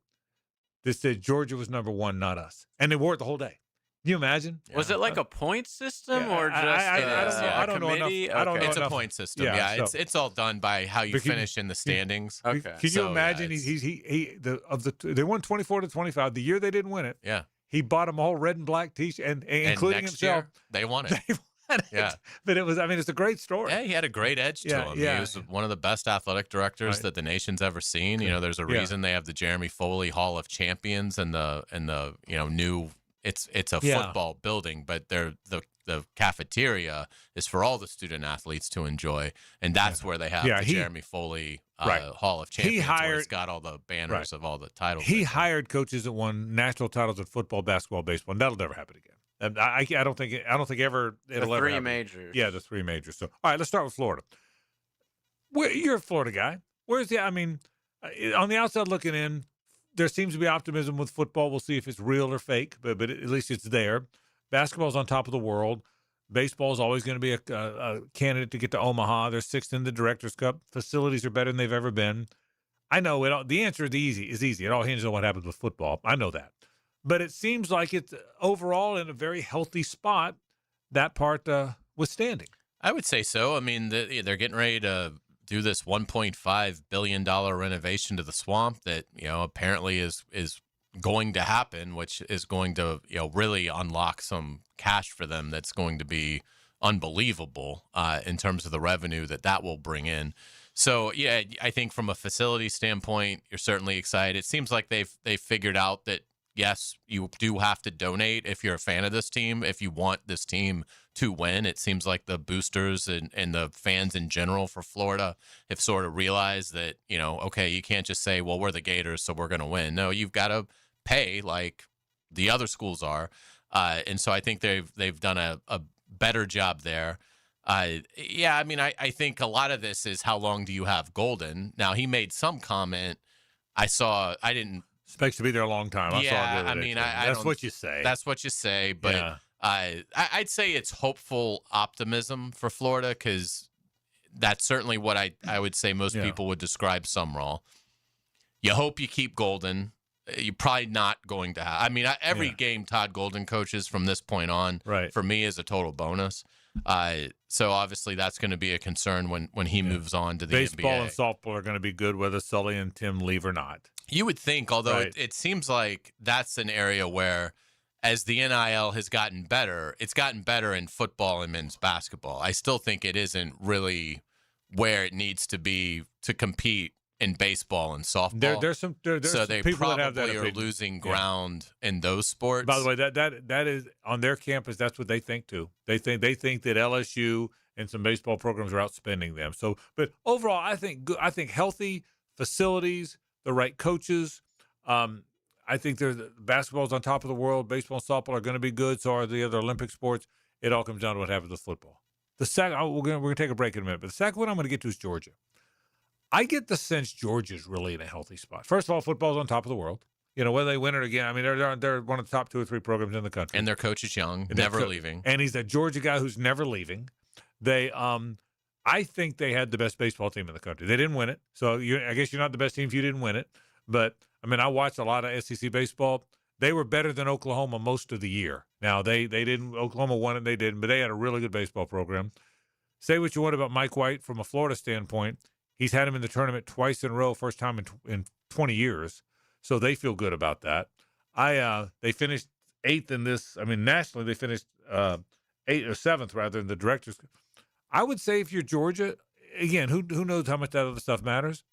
that said Georgia was number one, not us. And they wore it the whole day. Can you imagine?
Was it like a point system or just
I don't know
committee?
enough. I don't know
It's a
enough.
point system.
Yeah, so-
it's all done by how you finish in the standings.
Okay.
Can you
So,
imagine?
it's-
They won 24 to 25. The year they didn't win it,
Yeah.
he bought them all red and black T-shirts, and including
next
himself.
year, they won it.
They won it.
Yeah.
But it was. I mean, it's a great story.
Yeah, he had a great edge to him.
Yeah.
He was one of the best athletic directors
Right.
that the nation's ever seen. There's a
Yeah.
reason they have the Jeremy Foley Hall of Champions and the new. It's a football building, but the cafeteria is for all the student athletes to enjoy, and that's where they have the Jeremy Foley Hall of Champions. Where it's got all the banners of all the titles.
He hired coaches that won national titles in football, basketball, baseball, and that'll never happen again. I don't think ever it'll ever
three
happen.
majors.
Yeah, the three majors. So, all right, let's start with Florida. You're a Florida guy. On the outside looking in, there seems to be optimism with football. We'll see if it's real or fake, but at least it's there. Basketball's on top of the world. Baseball is always going to be a candidate to get to Omaha. They're 6th in the Directors' Cup. Facilities are better than they've ever been. I know it. The answer is easy. It all hinges on what happens with football. I know that. But it seems like it's overall in a very healthy spot, that part withstanding.
I would say so. I mean, they're getting ready to do this $1.5 billion renovation to the swamp that, apparently is going to happen, which is going to, really unlock some cash for them that's going to be unbelievable in terms of the revenue that will bring in. So, yeah, I think from a facility standpoint, you're certainly excited. It seems like they've figured out that, yes, you do have to donate if you're a fan of this team, if you want this team to win. It seems like the boosters and the fans in general for Florida have sort of realized that, okay, you can't just say, well, we're the Gators, so we're going to win. No, you've got to pay like the other schools are. And so I think they've done a better job there. I think a lot of this is how long do you have Golden? Now, he made some comment. I didn't
expect to be there a long time.
That's
what you say.
That's what you say. But I'd say it's hopeful optimism for Florida because that's certainly what I would say most people would describe Sumrall. You hope you keep Golden. You're probably not going to have. Every game Todd Golden coaches from this point on, for me, is a total bonus. So obviously that's going to be a concern when he moves on to the
Baseball
NBA.
and softball are going to be good whether Sully and Tim leave or not.
You would think, although it seems like that's an area where, as the NIL has gotten better, it's gotten better in football and men's basketball. I still think it isn't really where it needs to be to compete in baseball and softball.
There's some
they
people
probably
that have that
are
opinion.
losing ground in those sports.
By the way, that is on their campus. That's what they think too. They think that LSU and some baseball programs are outspending them. So, but overall, I think healthy facilities, the right coaches. I think basketball's on top of the world. Baseball and softball are going to be good. So are the other Olympic sports. It all comes down to what happens with football. The second, we're going to take a break in a minute. But the second one I'm going to get to is Georgia. I get the sense Georgia's really in a healthy spot. First of all, football's on top of the world. Whether they win it again, they're one of the top 2 or 3 programs in the country.
And their coach is young, never leaving.
And he's a Georgia guy who's never leaving. They, I think they had the best baseball team in the country. They didn't win it, so I guess you're not the best team if you didn't win it. But, I mean, I watched a lot of SEC baseball. They were better than Oklahoma most of the year. Now, they didn't – Oklahoma won it, they didn't, but they had a really good baseball program. Say what you want about Mike White from a Florida standpoint. He's had him in the tournament twice in a row, first time in 20 years. So they feel good about that. They finished 8th in this. I mean, nationally, they finished 8th or 7th, rather, in the directors. I would say if you're Georgia, again, who knows how much that other stuff matters?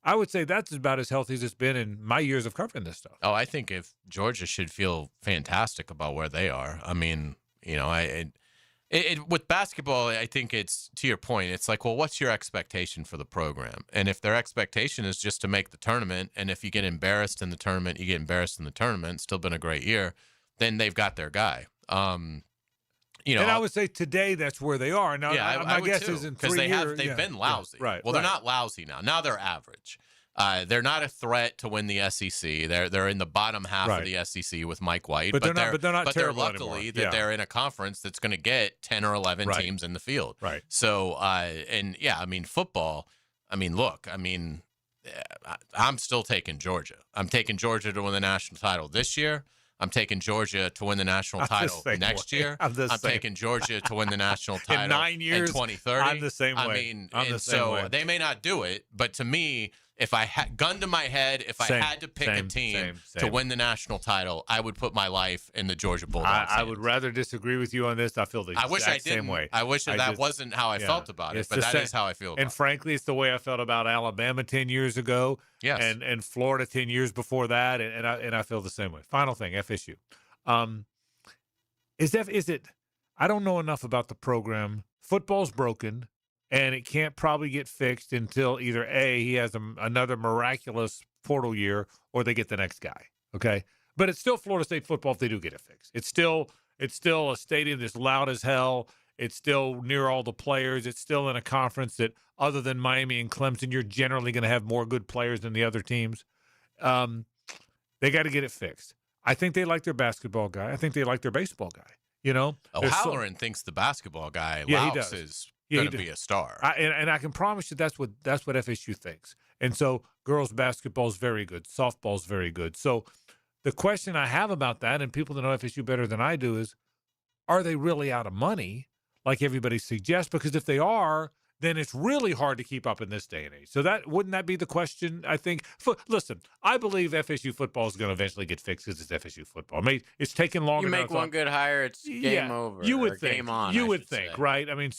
I would say that's about as healthy as it's been in my years of covering this stuff.
Oh, I think if Georgia should feel fantastic about where they are. I mean, you know, with basketball, I think it's, to your point, it's like, well, what's your expectation for the program? And if their expectation is just to make the tournament, and if you get embarrassed in the tournament, you get embarrassed in the tournament, it's still been a great year, then they've got their guy. You know,
and I would say today that's where they are. Now,
yeah,
my
would
guess
too,
is in 3
because
years.
They've been lousy.
Yeah, right.
Well, they're not lousy now. Now they're average. They're not a threat to win the SEC. They're in the bottom half of the SEC with Mike White.
But they're not
they're
terrible
luckily
anymore.
that they're in a conference that's going to get 10 or 11 teams in the field.
Right.
So, and yeah, I mean, football. I mean, look, I mean, I'm still taking Georgia. I'm taking Georgia to win the national title this year. I'm taking Georgia to win the national title next year. I'm taking Georgia to win the national title
in 9 years,
in 2030.
I'm the same way.
I mean,
I'm the same way.
they may not do it, but to me, if I had gun to my head, if I had to pick a team to win the national title, I would put my life in the Georgia Bulldogs.
I would rather disagree with you on this. I feel the exact same way.
I wish that wasn't how I felt about it, but that is how I feel about it.
And frankly, it's the way I felt about Alabama 10 years ago.
Yes.
And Florida 10 years before that, and I feel the same way. Final thing, FSU. Is it? I don't know enough about the program. Football's broken, and it can't probably get fixed until either A, he has another miraculous portal year, or they get the next guy. Okay, but it's still Florida State football if they do get it fixed. It's still a stadium that's loud as hell. It's still near all the players. It's still in a conference that, other than Miami and Clemson, you're generally going to have more good players than the other teams. They got to get it fixed. I think they like their basketball guy. I think they like their baseball guy. You know,
O'Halloran thinks the basketball guy, Laus, is going to be a star.
And I can promise you that's what FSU thinks. And so girls basketball is very good. Softball is very good. So the question I have about that, and people that know FSU better than I do, is, are they really out of money like everybody suggests? Because if they are, then it's really hard to keep up in this day and age. So wouldn't that be the question, I think? Listen, I believe FSU football is going to eventually get fixed because it's FSU football. I mean, it's taken longer.
You make one good hire, it's game over.
You would think.
Game on,
you would think, right? I mean,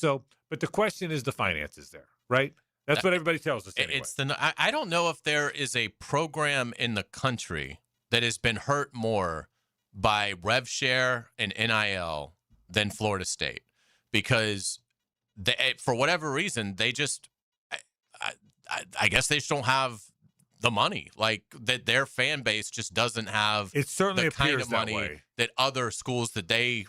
but the question is the finances there, right? That's what everybody tells us anyway.
I don't know if there is a program in the country that has been hurt more by rev share and NIL than Florida State, because for whatever reason, they just, I guess they just don't have the money. Like that, their fan base just doesn't have
it certainly
the kind
appears
of money
that way.
That other schools that they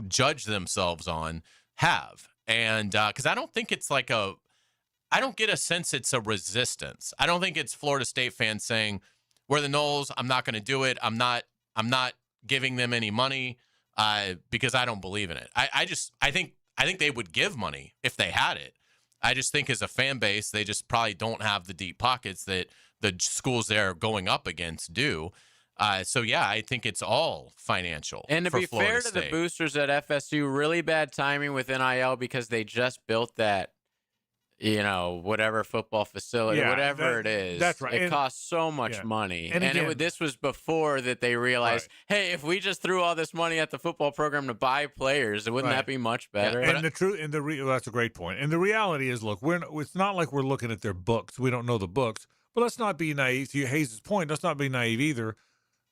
judge themselves on have. And because I don't think it's like I don't get a sense it's a resistance. I don't think it's Florida State fans saying, we're the Noles, I'm not going to do it. I'm not giving them any money because I don't believe in it. I think they would give money if they had it. I just think as a fan base, they just probably don't have the deep pockets that the schools they're going up against do. So, yeah, I think it's all financial.
And to
for
be
Florida
fair to
State.
the boosters at FSU, really bad timing with NIL because they just built that, whatever football facility, whatever it is.
That's right.
It costs so much money.
And again,
this was before that they realized, hey, if we just threw all this money at the football program to buy players, wouldn't that be much better?
And that's a great point. And the reality is, look, it's not like we're looking at their books. We don't know the books. But let's not be naive. To Hayes' point, let's not be naive either.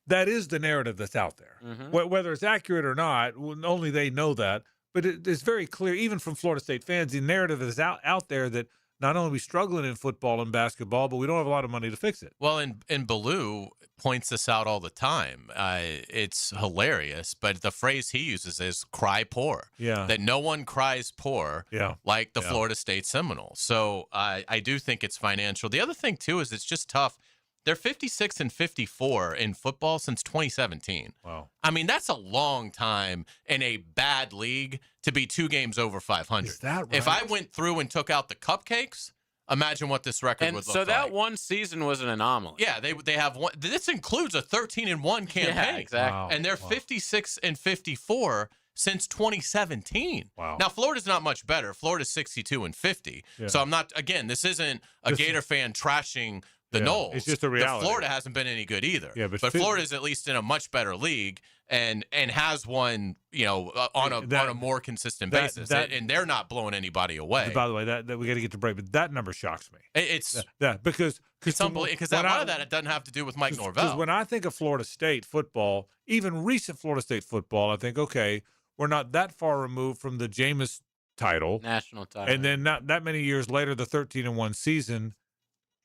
That is the narrative that's out there.
Mm-hmm.
Whether it's accurate or not, only they know that. But it's very clear, even from Florida State fans, the narrative is out there that not only are we struggling in football and basketball, but we don't have a lot of money to fix it.
Well, and Ballou points this out all the time. It's hilarious, but the phrase he uses is "cry poor."
Yeah,
that no one cries poor.
Yeah,
like the Florida State Seminoles. So I do think it's financial. The other thing too is it's just tough. They're 56-54 in football since 2017.
Wow.
I mean, that's a long time in a bad league to be 2 games over 500.
Is that right?
If I went through and took out the cupcakes, imagine what this record
And
would look
so
like.
that one season was an anomaly.
Yeah, they have one. This includes a 13-1 campaign.
Yeah, exactly.
Wow.
And they're 56-54 since 2017.
Wow.
Now Florida's not much better. Florida's 62-50.
Yeah.
So I'm not. Again, this isn't a Gator fan trashing the Knowles.
It's just a reality.
Florida hasn't been any good either.
Yeah, but
Florida's at least in a much better league and has won, on a more consistent basis. And they're not blowing anybody away.
By the way, that we got to get to break, but that number shocks me.
It's
because
unbelievable. Because a lot of that it doesn't have to do with Mike Norvell.
Because when I think of Florida State football, even recent Florida State football, I think, okay, we're not that far removed from the Jameis title,
national title,
and then not that many years later, the 13-1 season.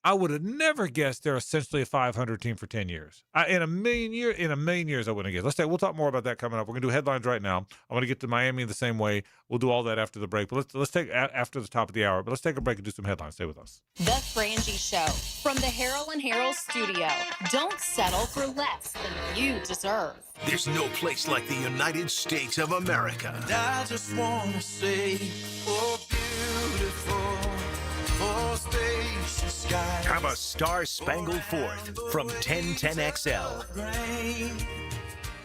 I would have never guessed they're essentially a 500 team for 10 years. In a million years, I wouldn't have guessed. We'll talk more about that coming up. We're gonna do headlines right now. I'm gonna get to Miami the same way. We'll do all that after the break. But let's take after the top of the hour. But let's take a break and do some headlines. Stay with us.
The Frangie Show from the Harold and Harold studio. Don't settle for less than you deserve.
There's no place like the United States of America.
And I just want to say, oh, beautiful, oh, spacious skies.
Have a star-spangled fourth from 1010XL.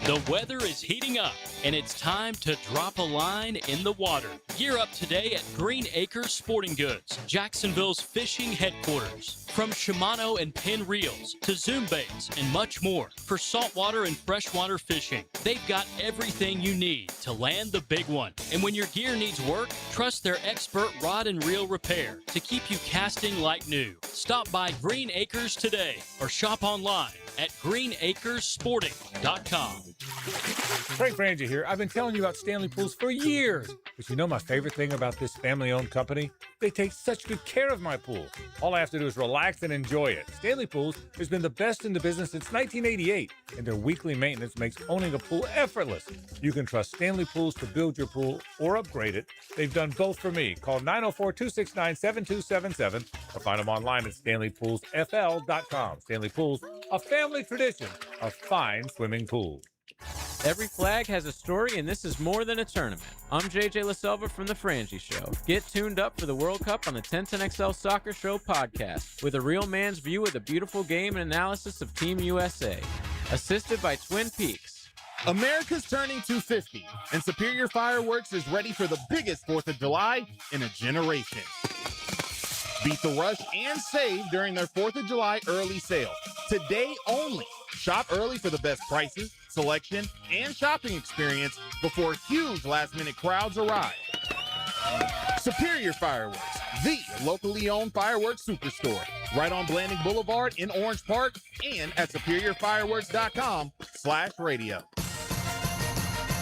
The weather is heating up, and it's time to drop a line in the water. Gear up today at Green Acres Sporting Goods, Jacksonville's fishing headquarters. From Shimano and Penn Reels to Zoom baits and much more for saltwater and freshwater fishing. They've got everything you need to land the big one. And when your gear needs work, trust their expert rod and reel repair to keep you casting like new. Stop by Green Acres today or shop online at greenacresporting.com.
Frank Frangie here. I've been telling you about Stanley Pools for years. But you know my favorite thing about this family-owned company? They take such good care of my pool. All I have to do is relax and enjoy it. Stanley Pools has been the best in the business since 1988, and their weekly maintenance makes owning a pool effortless. You can trust Stanley Pools to build your pool or upgrade it. They've done both for me. Call 904-269-7277 or find them online at StanleyPoolsFL.com. Stanley Pools, a family tradition of fine swimming pools.
Every flag has a story, and this is more than a tournament. I'm JJ LaSelva from The Frangie Show. Get tuned up for the World Cup on the 1010XL Soccer Show podcast with a real man's view of the beautiful game and analysis of Team USA. Assisted by Twin Peaks.
America's turning 250, and Superior Fireworks is ready for the biggest 4th of July in a generation. Beat the rush and save during their 4th of July early sale. Today only. Shop early for the best prices, selection, and shopping experience before huge last-minute crowds arrive. Superior Fireworks, the locally owned fireworks superstore, right on Blanding Boulevard in Orange Park and at superiorfireworks.com/radio.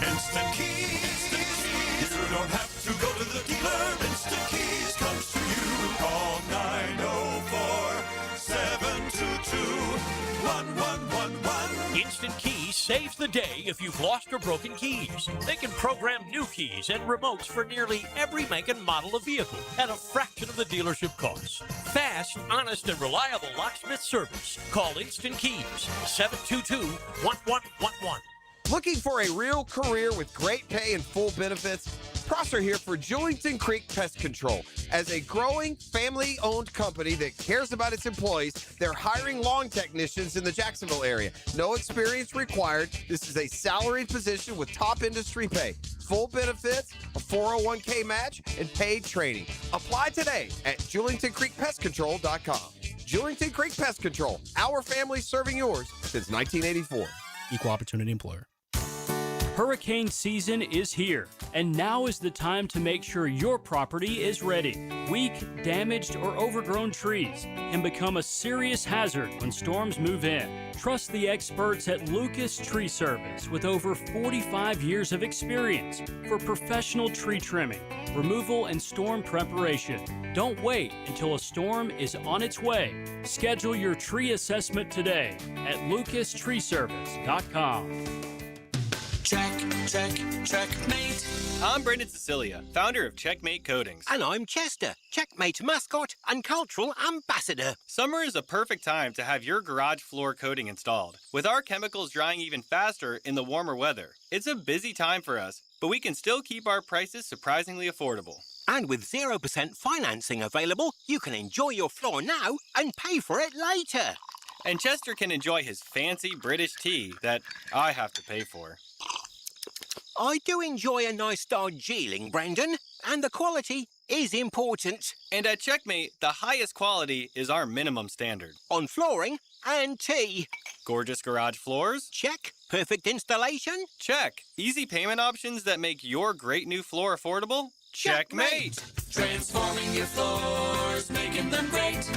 Instant Keys. You don't have to go to the dealer. Instant Keys comes to you. Call 904-722-1111.
Instant Keys saves the day if you've lost or broken keys. They can program new keys and remotes for nearly every make and model of vehicle at a fraction of the dealership costs. Fast, honest, and reliable locksmith service. Call Instant Keys, 722-1111.
Looking for a real career with great pay and full benefits? Prosser here for Julington Creek Pest Control. As a growing, family-owned company that cares about its employees, they're hiring lawn technicians in the Jacksonville area. No experience required. This is a salaried position with top industry pay. Full benefits, a 401k match, and paid training. Apply today at JulingtonCreekPestControl.com. Julington Creek Pest Control. Our family serving yours since 1984.
Equal opportunity employer.
Hurricane season is here, and now is the time to make sure your property is ready. Weak, damaged, or overgrown trees can become a serious hazard when storms move in. Trust the experts at Lucas Tree Service with over 45 years of experience for professional tree trimming, removal, and storm preparation. Don't wait until a storm is on its way. Schedule your tree assessment today at lucastreeservice.com.
Checkmate. I'm Brendan Cecilia, founder of Checkmate Coatings.
And I'm Chester, Checkmate mascot and cultural ambassador.
Summer is a perfect time to have your garage floor coating installed. With our chemicals drying even faster in the warmer weather, it's a busy time for us, but we can still keep our prices surprisingly affordable.
And with 0% financing available, you can enjoy your floor now and pay for it later.
And Chester can enjoy his fancy British tea that I have to pay for.
I do enjoy a nice Darjeeling, Brendan, and the quality is important.
And at Checkmate, the highest quality is our minimum standard.
On flooring and tea.
Gorgeous garage floors?
Check. Perfect installation?
Check. Easy payment options that make your great new floor affordable? Checkmate!
Transforming your floors, making them great.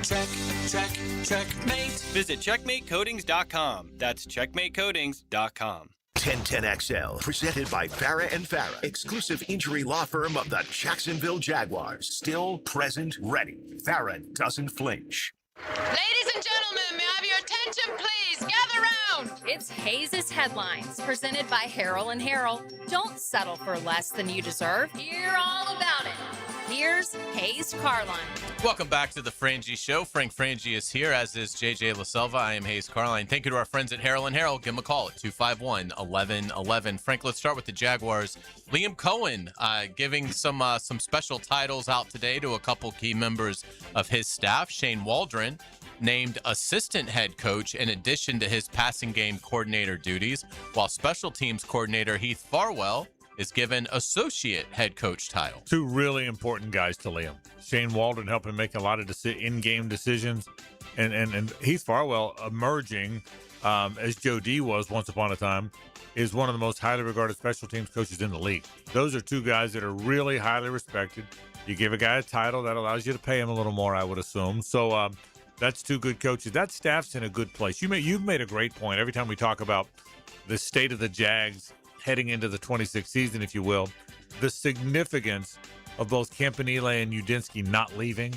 Checkmate.
Visit checkmatecoatings.com. That's checkmatecoatings.com.
1010XL, presented by Farah and Farah, exclusive injury law firm of the Jacksonville Jaguars. Still present, ready. Farah doesn't flinch.
Ladies and gentlemen, may I have your attention, please? Gather round. It's Hayes' Headlines, presented by Harrell and Harrell. Don't settle for less than you deserve. Hear all about it. Here's Hayes Carline.
Welcome back to the Frangie Show. Frank Frangie is here, as is JJ LaSelva. I am Hayes Carline. Thank you to our friends at Harrell and Harrell. Give them a call at 251-1111. Frank, let's start with the Jaguars. Liam Cohen giving some special titles out today to a couple key members of his staff. Shane Waldron named assistant head coach in addition to his passing game coordinator duties, while special teams coordinator Heath Farwell is given associate head coach title.
Two really important guys to Liam. Shane Waldron helping make a lot of in-game decisions, and Heath Farwell emerging as Joe D was once upon a time, is one of the most highly regarded special teams coaches in the league. Those are two guys that are really highly respected. You give a guy a title, that allows you to pay him a little more, I would assume. So that's two good coaches. That staff's in a good place. You've made a great point. Every time we talk about the state of the Jags heading into the 26th season, if you will, the significance of both Campanile and Udinski not leaving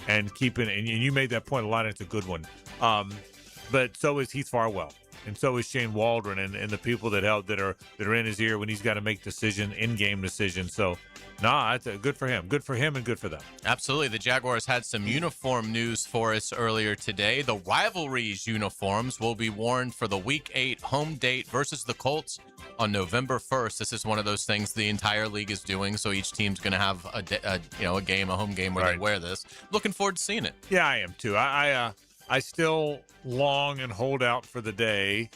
and keeping, and you made that point a lot, and it's a good one. But so is Heath Farwell, and so is Shane Waldron, and the people that are in his ear when he's got to make in-game decisions. So, it's good for him. Good for him and good for them.
Absolutely. The Jaguars had some uniform news for us earlier today. The Rivalries uniforms will be worn for the Week 8 home date versus the Colts on November 1st. This is one of those things the entire league is doing, so each team's going to have a home game where they wear this. Looking forward to seeing it.
Yeah, I am too. I still long and hold out for the day,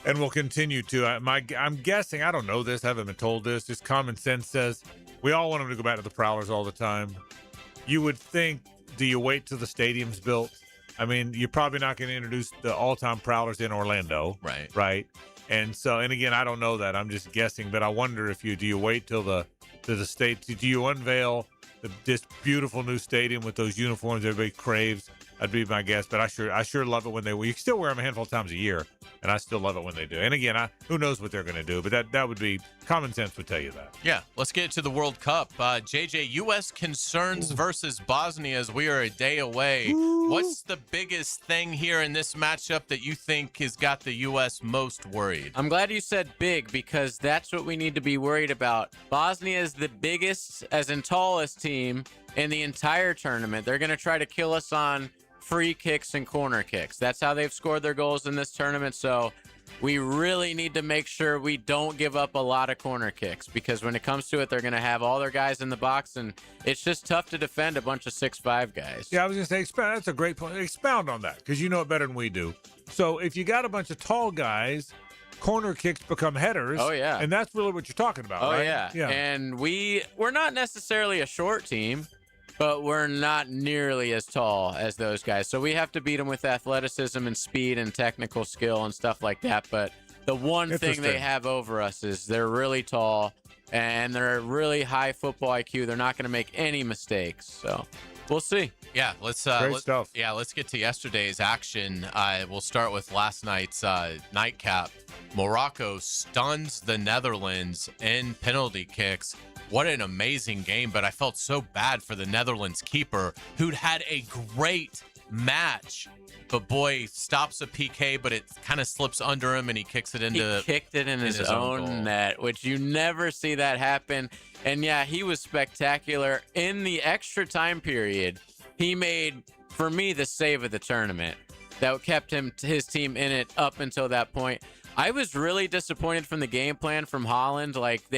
and will continue to. I'm guessing, I don't know this, I haven't been told this, just common sense says we all want them to go back to the Prowlers all the time. You would think, do you wait till the stadium's built? I mean, you're probably not going to introduce the all-time Prowlers in Orlando. Right. And so, and again, I don't know that. I'm just guessing, but I wonder if do you wait till the state, do you unveil this beautiful new stadium with those uniforms everybody craves? That'd be my guess, but I sure love it when you can still wear them a handful of times a year, and I still love it when they do. And again, who knows what they're going to do, but that would be, common sense would tell you that.
Yeah, let's get to the World Cup. JJ, U.S. concerns versus Bosnia as we are a day away. What's the biggest thing here in this matchup that you think has got the U.S. most worried?
I'm glad you said big, because that's what we need to be worried about. Bosnia is the biggest, as in tallest team in the entire tournament. They're going to try to kill us on free kicks and corner kicks. That's how they've scored their goals in this tournament. So we really need to make sure we don't give up a lot of corner kicks, because when it comes to it, they're going to have all their guys in the box, and it's just tough to defend a bunch of 6'5" guys.
Yeah, I was going to say, that's a great point. Expound on that, because you know it better than we do. So if you got a bunch of tall guys, corner kicks become headers.
Oh, yeah.
And that's really what you're talking about, right?
Oh, yeah. And we're not necessarily a short team, but we're not nearly as tall as those guys. So we have to beat them with athleticism and speed and technical skill and stuff like that. But the one thing they have over us is they're really tall and they're really high football IQ. They're not going to make any mistakes. So we'll see.
Yeah, let's
stuff.
Yeah, let's get to yesterday's action. We'll start with last night's nightcap. Morocco stuns the Netherlands in penalty kicks. What an amazing game, but I felt so bad for the Netherlands keeper, who'd had a great match. But boy, stops a PK, but it kind of slips under him, and he kicks it into.
He kicked it in his own net, which you never see that happen. And yeah, he was spectacular in the extra time period. He made, for me, the save of the tournament that kept his team in it up until that point. I was really disappointed from the game plan from Holland. Like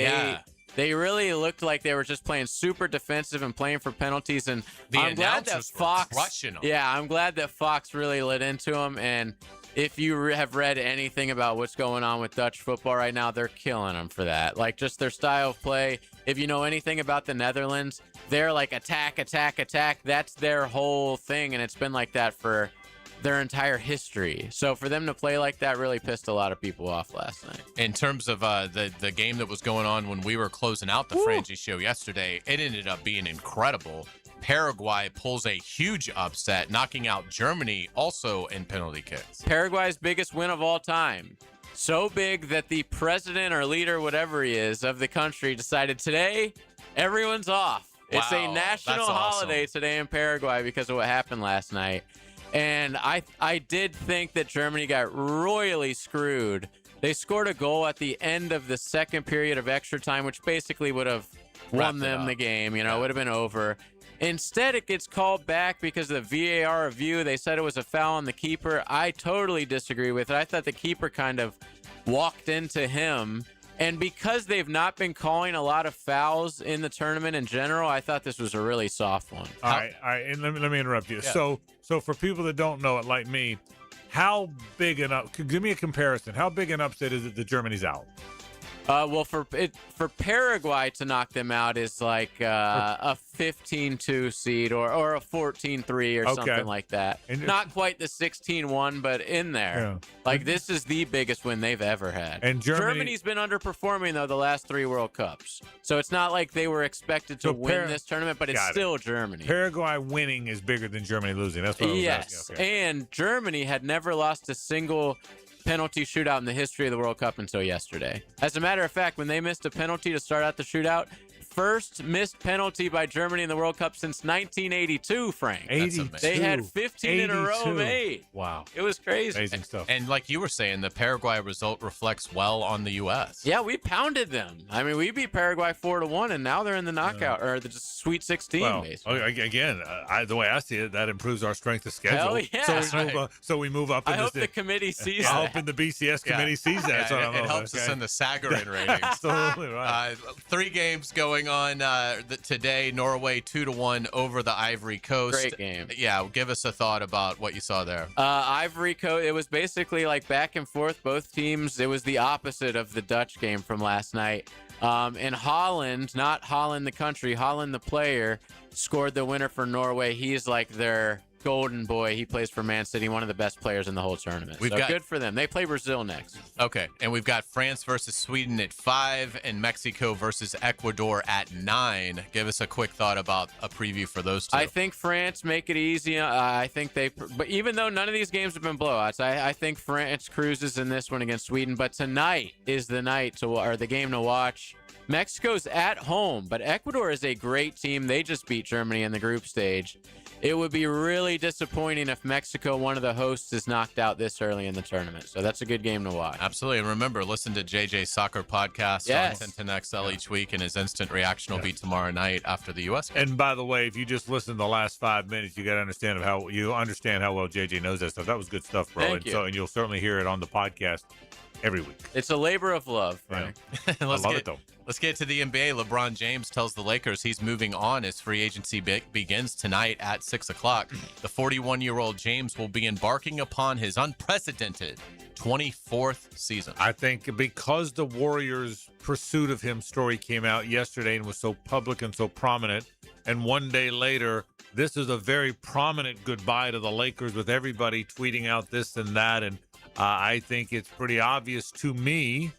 They really looked like they were just playing super defensive and playing for penalties. And I'm glad that Fox,
crushing them.
Yeah, I'm glad that Fox really lit into them. And if you have read anything about what's going on with Dutch football right now, they're killing them for that. Like, just their style of play. If you know anything about the Netherlands, they're like attack, attack, attack. That's their whole thing, and it's been like that for their entire history. So for them to play like that really pissed a lot of people off last night.
In terms of the game that was going on when we were closing out the Frangie show yesterday, it ended up being incredible. Paraguay pulls a huge upset, knocking out Germany also in penalty kicks.
Paraguay's biggest win of all time. So big that the president or leader, whatever he is, of the country decided today everyone's off. It's a national holiday today in Paraguay because of what happened last night. And I did think that Germany got royally screwed. They scored a goal at the end of the second period of extra time, which basically would have won them the game. You know, it would have been over. Instead, it gets called back because of the VAR review. They said it was a foul on the keeper. I totally disagree with it. I thought the keeper kind of walked into him. And because they've not been calling a lot of fouls in the tournament in general, I thought this was a really soft one.
All right. And let me interrupt you. Yeah. So for people that don't know it, like me, how big an give me a comparison. How big an upset is it that Germany's out?
Well, for Paraguay to knock them out is like a 15-2 seed or a 14-3 or something like that. Not quite the 16-1, but in there. Yeah. Like, this is the biggest win they've ever had.
And
Germany's been underperforming, though, the last 3 World Cups. So it's not like they were expected to win this tournament, but it's still Germany.
Paraguay winning is bigger than Germany losing. That's what I was asking. Okay.
And Germany had never lost a single penalty shootout in the history of the World Cup until yesterday. As a matter of fact, when they missed a penalty to start out the shootout, first missed penalty by Germany in the World Cup since 1982, Frank.
82.
They had 15 in a row made.
Wow.
It was crazy.
Amazing stuff.
And like you were saying, the Paraguay result reflects well on the U.S.
Yeah, we pounded them. I mean, we beat Paraguay 4-1, and now they're in the knockout, or the Sweet 16, basically.
Again, the way I see it, that improves our strength of schedule.
Hell yeah.
So we move up.
I hope the committee sees that.
I hope the BCS committee sees that.
It helps us in the Sagarin ratings.
Absolutely right.
3 games going on today. Norway 2-1 over the Ivory Coast.
Great game.
Yeah, give us a thought about what you saw there.
Ivory Coast, it was basically like back and forth. Both teams, it was the opposite of the Dutch game from last night. And Holland, not Holland the country, Holland the player, scored the winner for Norway. He's like their golden boy. He plays for Man City, one of the best players in the whole tournament. Good for them. They play Brazil next.
Okay, and we've got France versus Sweden at 5 and Mexico versus Ecuador at 9. Give us a quick thought about a preview for those two.
I think France make it easy. I think but even though none of these games have been blowouts, I think France cruises in this one against Sweden. But tonight is the the game to watch. Mexico's at home, but Ecuador is a great team. They just beat Germany in the group stage. It would be really disappointing if Mexico, one of the hosts, is knocked out this early in the tournament. So that's a good game to watch.
Absolutely. And remember, listen to JJ's Soccer Podcast on 1010XL each week, and his instant reaction will be tomorrow night after the U.S. game.
And by the way, if you just listen to the last 5 minutes, you got to understand how well JJ knows that stuff. That was good stuff, bro.
Thank you.
And you'll certainly hear it on the podcast every week.
It's a labor of love, Frank.
Yeah. I love it, though.
Let's get to the NBA. LeBron James tells the Lakers he's moving on as free agency begins tonight at 6 o'clock. The 41-year-old James will be embarking upon his unprecedented 24th season.
I think because the Warriors' pursuit of him story came out yesterday and was so public and so prominent, and one day later, this is a very prominent goodbye to the Lakers with everybody tweeting out this and that, and I think it's pretty obvious to me,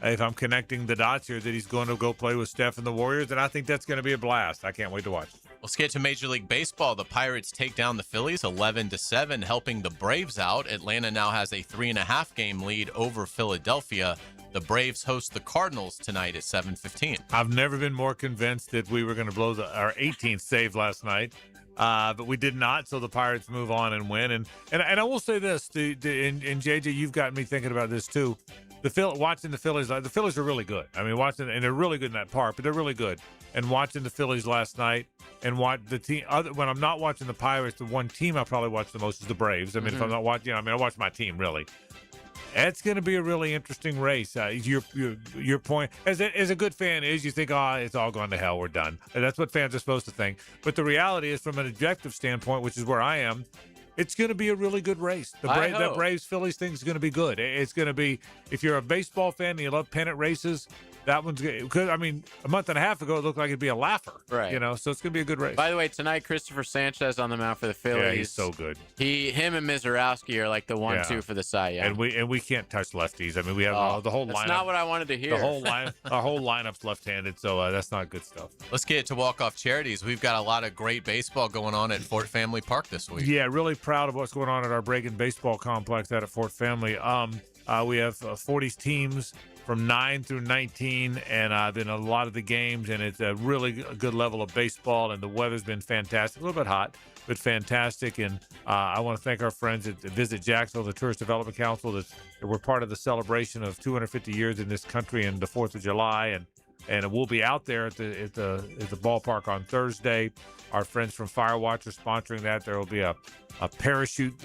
if I'm connecting the dots here, that he's going to go play with Steph and the Warriors, and I think that's going to be a blast. I can't wait to watch it.
Let's get to Major League Baseball. The Pirates take down the Phillies 11-7, helping the Braves out. Atlanta now has a 3.5-game lead over Philadelphia. The Braves host the Cardinals tonight at 7:15.
I've never been more convinced that we were going to blow our 18th save last night. But we did not, so the Pirates move on and win. And I will say this, and JJ, you've got me thinking about this too. Watching the Phillies are really good. I mean, and they're really good in that park, but they're really good. And watching the Phillies last night and watch the team. When I'm not watching the Pirates, the one team I probably watch the most is the Braves. I mean, if I'm not watching, I watch my team really. It's going to be a really interesting race. Your point, as a good fan is, you think, it's all gone to hell, we're done. And that's what fans are supposed to think. But the reality is, from an objective standpoint, which is where I am, it's going to be a really good race. The Braves-Phillies thing is going to be good. It's going to be, if you're a baseball fan and you love pennant races, that one's good. Because, I mean, a month and a half ago, it looked like it'd be a laugher.
Right.
You know, so it's going to be a good race.
By the way, tonight, Christopher Sanchez on the mound for the Phillies.
Yeah, he's so good.
Him and Mizorowski are like the 1-2 for the Cy Young.
And we can't touch lefties. I mean, we have the whole lineup.
That's not what I wanted to hear.
Our whole lineup's left-handed, so that's not good stuff.
Let's get to walk-off charities. We've got a lot of great baseball going on at Fort Family Park this week.
Yeah, really proud of what's going on at our Breakin' Baseball Complex out at Fort Family. We have 40 teams from 9 through 19, and been a lot of the games, and it's a really good level of baseball, and the weather's been fantastic. A little bit hot, but fantastic. And I want to thank our friends at Visit Jacksonville, the Tourist Development Council, that we're part of the celebration of 250 years in this country and the 4th of July, and we'll be out there at the ballpark on Thursday. Our friends from Firewatch are sponsoring that. There will be a parachute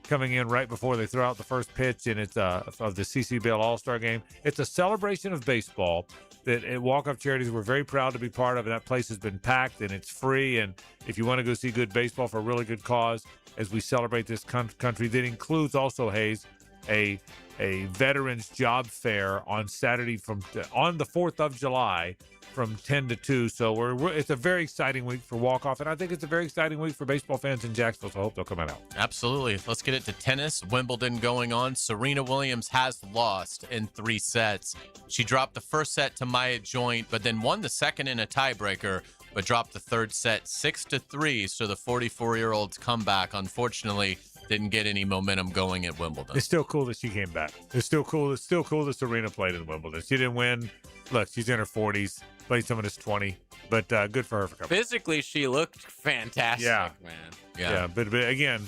coming in right before they throw out the first pitch, and it's of the CC Bell All-Star Game. It's a celebration of baseball that at Walk-Off Charities we're very proud to be part of, and that place has been packed, and it's free. And if you want to go see good baseball for a really good cause, as we celebrate this country, that includes also, Hayes, a veterans job fair on Saturday on the 4th of July from 10 to 2. So it's a very exciting week for walk-off, and I think it's a very exciting week for baseball fans in Jacksonville, so I hope they'll come out.
Absolutely. Let's get it to tennis. Wimbledon going on. Serena Williams has lost in 3 sets. She dropped the first set to Maya Joint, but then won the second in a tiebreaker, but dropped the third set 6-3. So the 44-year-old's comeback, unfortunately, didn't get any momentum going at Wimbledon.
It's still cool that she came back. It's still cool that Serena played in Wimbledon. She didn't win. Look, she's in her 40s, played some in his 20, but good for her for coming.
Physically, she looked fantastic, man.
Yeah, but again,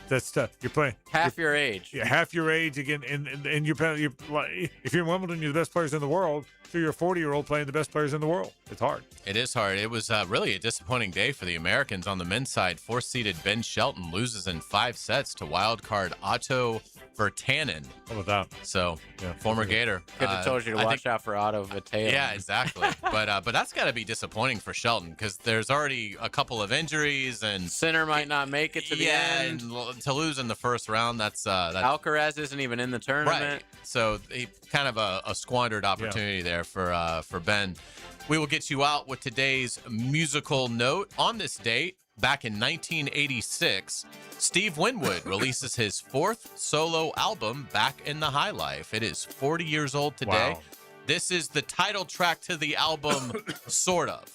that's tough. You're playing
half your age.
Yeah, half your age again, and you're if you're in Wimbledon, you're the best players in the world. So you're a 40-year-old playing the best players in the world. It's hard.
It is hard. It was really a disappointing day for the Americans. On the men's side, 4th-seeded Ben Shelton loses in 5 sets to wildcard Otto Virtanen.
How about that?
So, former Gator.
Could have told you to watch out for Otto Virtanen.
Yeah, exactly. but that's got to be disappointing for Shelton because there's already a couple of injuries, and
Sinner might not make it to the end.
And to lose in the first round, that's
Alcaraz isn't even in the tournament.
Right. So kind of a squandered opportunity there for Ben. We will get you out with today's musical note. On this date, back in 1986, Steve Winwood releases his 4th solo album, Back in the High Life. It is 40 years old today.
Wow.
This is the title track to the album, sort of.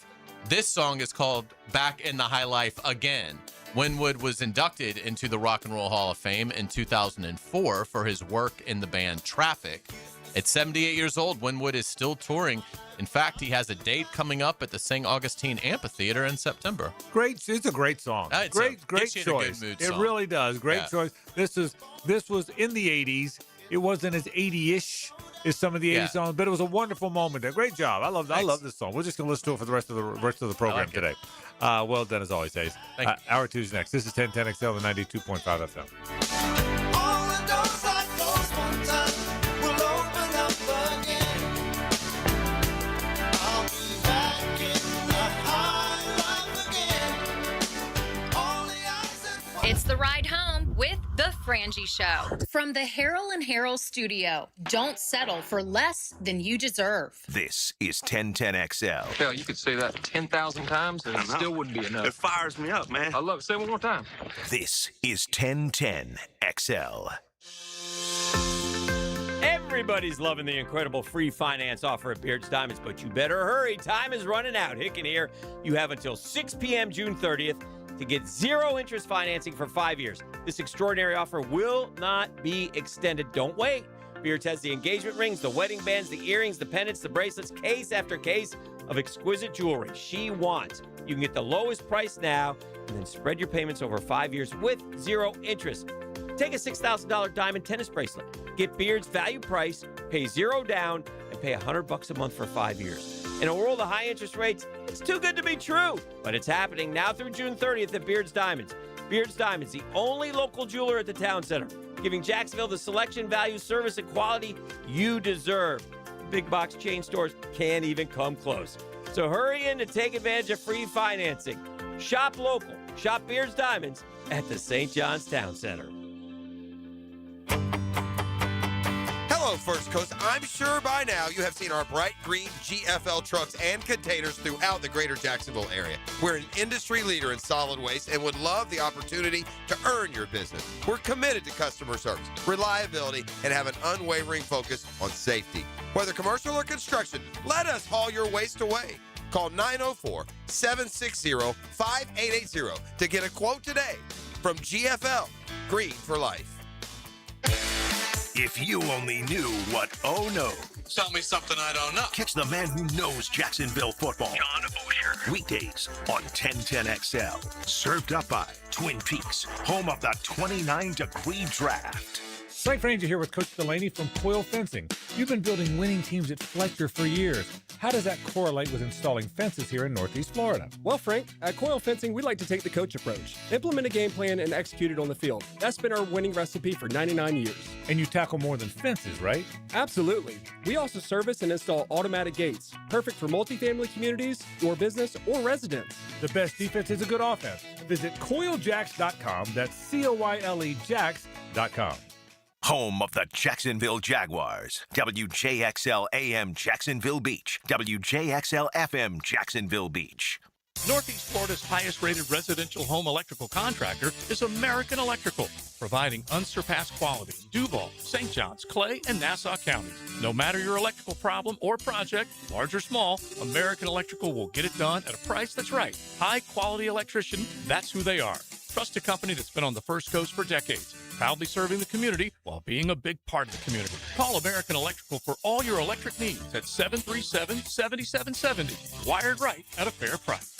This song is called Back in the High Life Again. Winwood was inducted into the Rock and Roll Hall of Fame in 2004 for his work in the band Traffic. At 78 years old, Winwood is still touring. In fact, he has a date coming up at the St. Augustine Amphitheater in September.
It's a great song. Great choice. It really does. Great choice. This was in the 80s. It wasn't as 80-ish as some of the 80s songs, but it was a wonderful moment there. Great job. I love this song. We're just gonna listen to it for the rest of the program today. Well done as always, Hayes. Hour 2's next. This is 1010XL, the 92.5 FM.
It's the ride home with the Frangie Show. From the Harrell and Harrell studio. Don't settle for less than you deserve.
This is 1010XL.
Hell, you could say that 10,000 times and it still wouldn't be enough.
It fires me up, man.
I love it. Say it one more time.
This is 1010XL.
Everybody's loving the incredible free finance offer at Beard's Diamonds, but you better hurry. Time is running out. Hicken here. You have until 6 p.m. June 30th to get 0 interest financing for 5 years. This extraordinary offer will not be extended. Don't wait. Beards has the engagement rings, the wedding bands, the earrings, the pendants, the bracelets, case after case of exquisite jewelry she wants. You can get the lowest price now and then spread your payments over 5 years with 0 interest. Take a $6,000 diamond tennis bracelet. Get Beard's value price, pay 0 down, and pay $100 a month for 5 years. In a world of high interest rates, it's too good to be true. But it's happening now through June 30th at Beard's Diamonds. Beard's Diamonds, the only local jeweler at the town center. giving Jacksonville the selection, value, service, and quality you deserve. Big box chain stores can't even come close. So hurry in to take advantage of free financing. Shop local. Shop Beard's Diamonds at the St. John's Town Center.
Hello, First Coast. I'm sure by now you have seen our bright green GFL trucks and containers throughout the greater Jacksonville area. We're an industry leader in solid waste and would love the opportunity to earn your business. We're committed to customer service, reliability, and have an unwavering focus on safety. Whether commercial or construction, let us haul your waste away. Call 904-760-5880 to get a quote today from GFL, Green for Life.
If you only knew what Oh No.
Tell me something I don't know.
Catch the man who knows Jacksonville football.
John Osher.
Weekdays on 1010XL. Served up by Twin Peaks, home of the 29-degree draft.
Frank Frangie here with Coach Delaney from Coil Fencing. You've been building winning teams at Fletcher for years. How does that correlate with installing fences here in Northeast Florida?
Well, Frank, at Coil Fencing, we like to take the coach approach. Implement a game plan and execute it on the field. That's been our winning recipe for 99 years.
And you tackle more than fences, right?
Absolutely. We also service and install automatic gates, perfect for multifamily communities, your business, or residents.
The best defense is a good offense. Visit CoilJacks.com. That's COYLE Jacks.com.
Home of the Jacksonville Jaguars. WJXL AM Jacksonville Beach. WJXL FM Jacksonville Beach.
Northeast Florida's highest-rated residential home electrical contractor is American Electrical, providing unsurpassed quality in Duval, St. Johns, Clay, and Nassau counties. No matter your electrical problem or project, large or small, American Electrical will get it done at a price that's right. High-quality electrician, that's who they are. Trust a company that's been on the First Coast for decades, proudly serving the community while being a big part of the community. Call American Electrical for all your electric needs at 737-7770. Wired right at a fair price.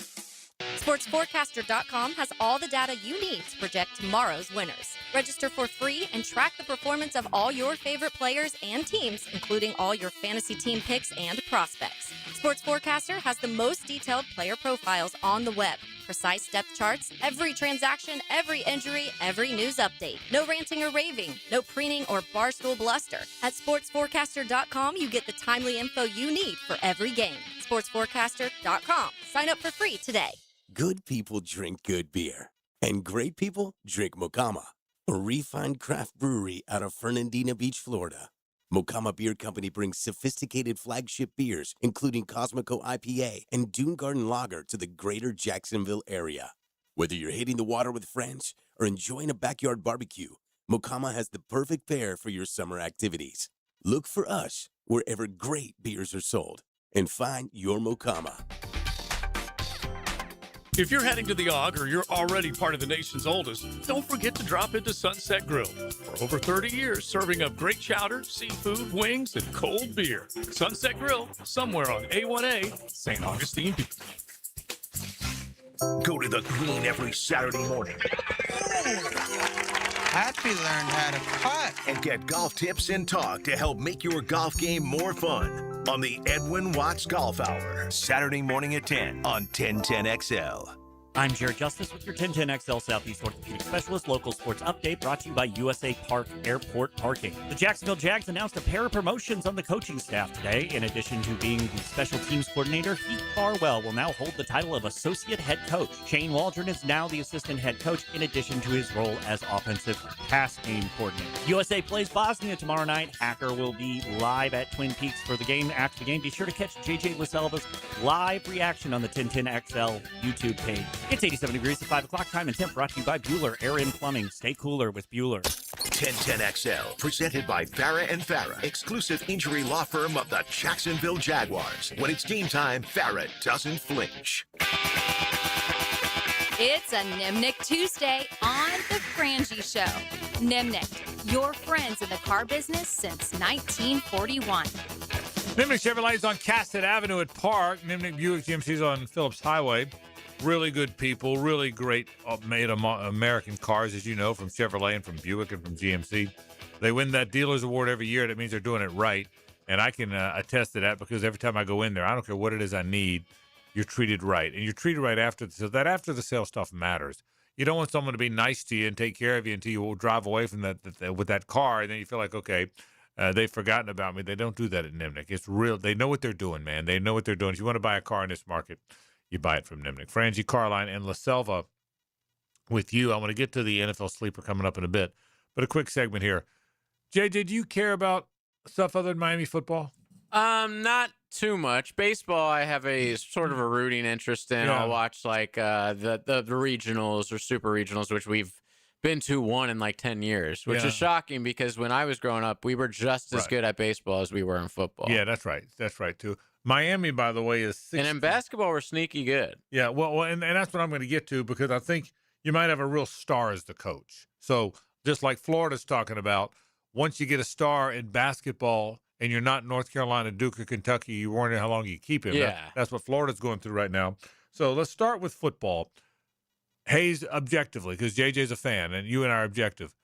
SportsForecaster.com has all the data you need to project tomorrow's winners. Register for free and track the performance of all your favorite players and teams, including all your fantasy team picks and prospects. Sports Forecaster has the most detailed player profiles on the web, precise depth charts, every transaction, every injury, every news update. No ranting or raving, no preening or barstool bluster. At SportsForecaster.com, you get the timely info you need for every game. SportsForecaster.com. Sign up for free today.
Good people drink good beer, and great people drink Mocama, a refined craft brewery out of Fernandina Beach, Florida. Mocama Beer Company brings sophisticated flagship beers, including Cosmico IPA and Dune Garden Lager, to the greater Jacksonville area. Whether you're hitting the water with friends or enjoying a backyard barbecue, Mocama has the perfect pair for your summer activities. Look for us wherever great beers are sold and find your Mocama.
If you're heading to the Og or you're already part of the nation's oldest, don't forget to drop into Sunset Grill. For over 30 years, serving up great chowder, seafood, wings, and cold beer. Sunset Grill, somewhere on A1A, St. Augustine Beach.
Go to the green every Saturday morning.
Happy learned how to putt.
And get golf tips and talk to help make your golf game more fun. On the Edwin Watts Golf Hour, Saturday morning at 10 on 1010XL.
I'm Jared Justice with your 1010XL Southeast Orthopedic Specialist local sports update brought to you by USA Park Airport Parking. The Jacksonville Jags announced a pair of promotions on the coaching staff today. In addition to being the special teams coordinator, Heath Farwell will now hold the title of associate head coach. Shane Waldron is now the assistant head coach in addition to his role as offensive pass game coordinator. USA plays Bosnia tomorrow night. Hacker will be live at Twin Peaks for the game. After the game, be sure to catch JJ LaSelva's live reaction on the 1010XL YouTube page. It's 87 degrees at 5 o'clock. Time and temp brought to you by Bueller Air and Plumbing. Stay cooler with Bueller.
1010XL, presented by Farah and Farah, exclusive injury law firm of the Jacksonville Jaguars. When it's game time, Farah doesn't flinch.
It's a Nimnick Tuesday on The Frangie Show. Nimnick, your friends in the car business since 1941.
Nimnick Chevrolet is on Cassett Avenue at Park. Nimnick Buick GMC is on Phillips Highway. Really good people, really great made American cars, as you know, from Chevrolet and from Buick and from GMC. They win that dealer's award every year. That means they're doing it right. And I can attest to that because every time I go in there, I don't care what it is I need, you're treated right. And you're treated right after, so that after the sale stuff matters. You don't want someone to be nice to you and take care of you until you will drive away from with that car, and then you feel like, okay, they've forgotten about me. They don't do that at Nimnik. It's real. They know what they're doing, man. They know what they're doing. If you want to buy a car in this market, you buy it from Nimnik. Frangie, Carline, and La Selva with you. I want to get to the NFL sleeper coming up in a bit, but a quick segment here. JJ, do you care about stuff other than Miami football?
Not too much. Baseball, I have a sort of a rooting interest in.
Yeah.
I'll watch like the regionals or super regionals, which we've been to one in like 10 years, which
Yeah.
is shocking because when I was growing up, we were just as
Right.
good at baseball as we were in football.
Yeah, that's right. That's right, too. Miami, by the way, is 6.
And in basketball, we're sneaky good.
Yeah, well, and that's what I'm going to get to, because I think you might have a real star as the coach. So just like Florida's talking about, once you get a star in basketball and you're not North Carolina, Duke, or Kentucky, you wonder how long you keep him.
Yeah.
That's what Florida's going through right now. So let's start with football. Hayes, objectively, because JJ's a fan and you and I are objective.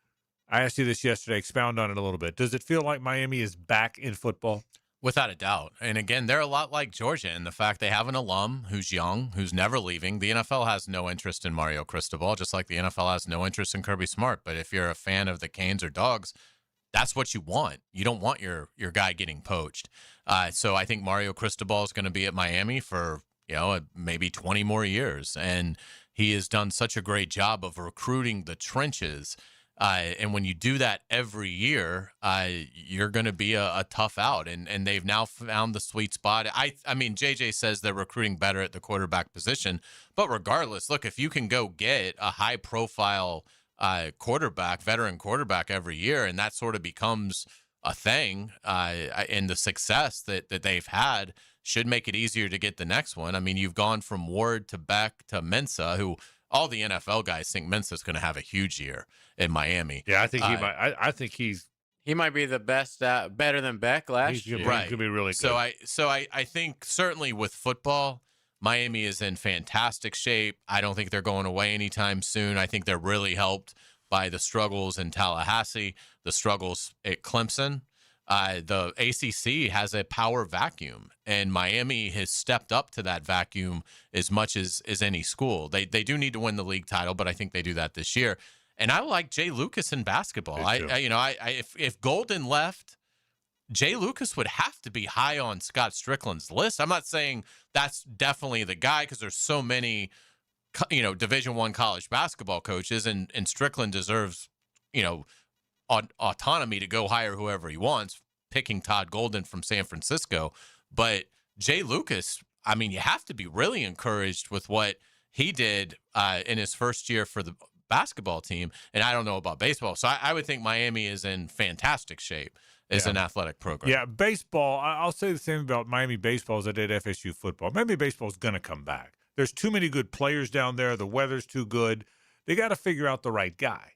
I asked you this yesterday. Expound on it a little bit. Does it feel like Miami is back in football?
Without a doubt. And again, they're a lot like Georgia in the fact they have an alum who's young, who's never leaving. The NFL has no interest in Mario Cristobal, just like the NFL has no interest in Kirby Smart. But if you're a fan of the Canes or Dogs, that's what you want. You don't want your guy getting poached. So I think Mario Cristobal is going to be at Miami for, maybe 20 more years. And he has done such a great job of recruiting the trenches. And when you do that every year, you're going to be a tough out. And they've now found the sweet spot. I mean, JJ says they're recruiting better at the quarterback position. But regardless, look, if you can go get a high-profile quarterback, veteran quarterback every year, and that sort of becomes a thing, and the success that they've had should make it easier to get the next one. I mean, you've gone from Ward to Beck to Mensah, who all the NFL guys think Mensah's going to have a huge year in Miami.
Yeah, I think he might. I think
he might be the best, better than Beck last year.
Right. He's going to be really good.
So I think certainly with football, Miami is in fantastic shape. I don't think they're going away anytime soon. I think they're really helped by the struggles in Tallahassee, the struggles at Clemson. The ACC has a power vacuum, and Miami has stepped up to that vacuum as much as any school. They do need to win the league title, but I think they do that this year. And I like Jay Lucas in basketball. If Golden left, Jay Lucas would have to be high on Scott Strickland's list. I'm not saying that's definitely the guy, because there's so many, Division I college basketball coaches, and Strickland deserves, autonomy to go hire whoever he wants, picking Todd Golden from San Francisco. But Jay Lucas, I mean, you have to be really encouraged with what he did in his first year for the basketball team. And I don't know about baseball. So I would think Miami is in fantastic shape as an athletic program.
Yeah, baseball, I'll say the same about Miami baseball as I did FSU football. Miami baseball is going to come back. There's too many good players down there. The weather's too good. They got to figure out the right guy.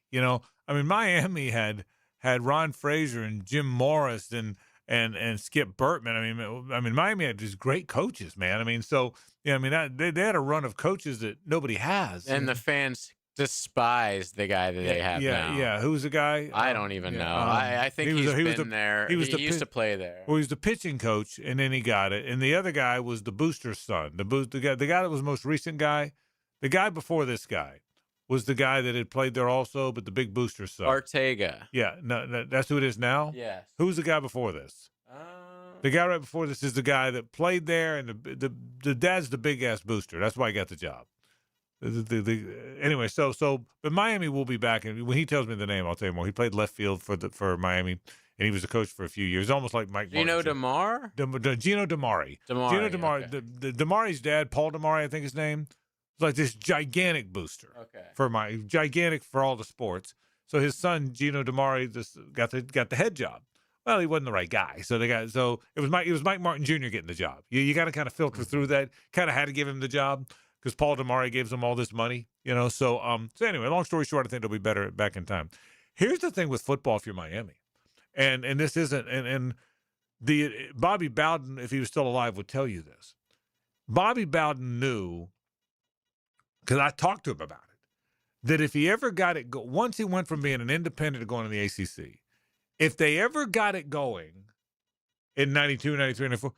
I mean, Miami had Ron Frazier and Jim Morris and Skip Bertman. I mean, Miami had just great coaches, man. I mean, so yeah, I mean, they had a run of coaches that nobody has,
and the fans despise the guy that they have now.
Yeah. Who's the guy?
I don't even know. I think he used to play there.
Well, he was the pitching coach, and then he got it. And the other guy was the booster's son. The guy that was the most recent guy. The guy before this guy was the guy that had played there also, but the big booster's son.
Ortega.
Yeah, no, that's who it is now?
Yes.
Who's the guy before this? The guy right before this is the guy that played there, and the dad's the big-ass booster. That's why he got the job. Anyway, but Miami will be back, and when he tells me the name, I'll tell you more. He played left field for Miami, and he was a coach for a few years, almost like Mike Martin.
Gino DeMar?
Gino DeMari.
Gino
DeMari.
Okay.
DeMari's dad, Paul DeMari, I think his name, was like this gigantic booster.
Okay.
Gigantic for all the sports. So his son, Gino DeMari, just got the head job. Well, he wasn't the right guy. So it was Mike Martin Jr. getting the job. You got to kind of filter through that. Kind of had to give him the job, because Paul DeMari gives them all this money, So anyway, long story short, I think they'll be better back in time. Here's the thing with football: if you're Miami, and this isn't, and the Bobby Bowden, if he was still alive, would tell you this. Bobby Bowden knew, because I talked to him about it, that if he ever got it once he went from being an independent to going to the ACC, if they ever got it going in 92, 93, 94,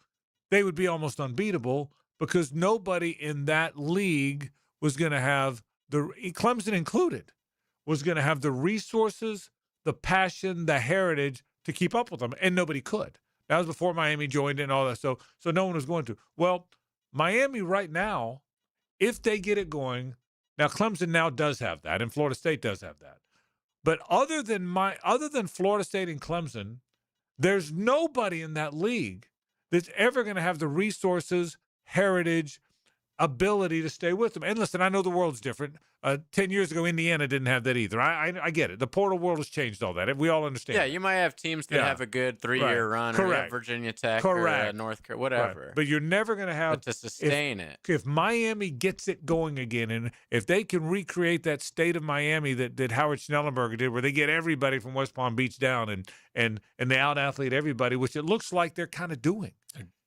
they would be almost unbeatable, because nobody in that league was going to have Clemson included, was going to have the resources, the passion, the heritage to keep up with them, and nobody could. That was before Miami joined in and all that. So no one was going to. Well, Miami right now, if they get it going, now Clemson now does have that, and Florida State does have that. But other than Florida State and Clemson, there's nobody in that league that's ever going to have the resources, heritage, ability to stay with them. And listen, I know the world's different. 10 years ago, Indiana didn't have that either. I get it. The portal world has changed all that. We all understand.
Yeah, you might have teams that have a good 3-year run, or you have Virginia Tech, or North Carolina, whatever.
Right. But you're never going to have.
But to sustain it.
If Miami gets it going again, and if they can recreate that state of Miami that Howard Schnellenberger did, where they get everybody from West Palm Beach down and they out-athlete everybody, which it looks like they're kind of doing.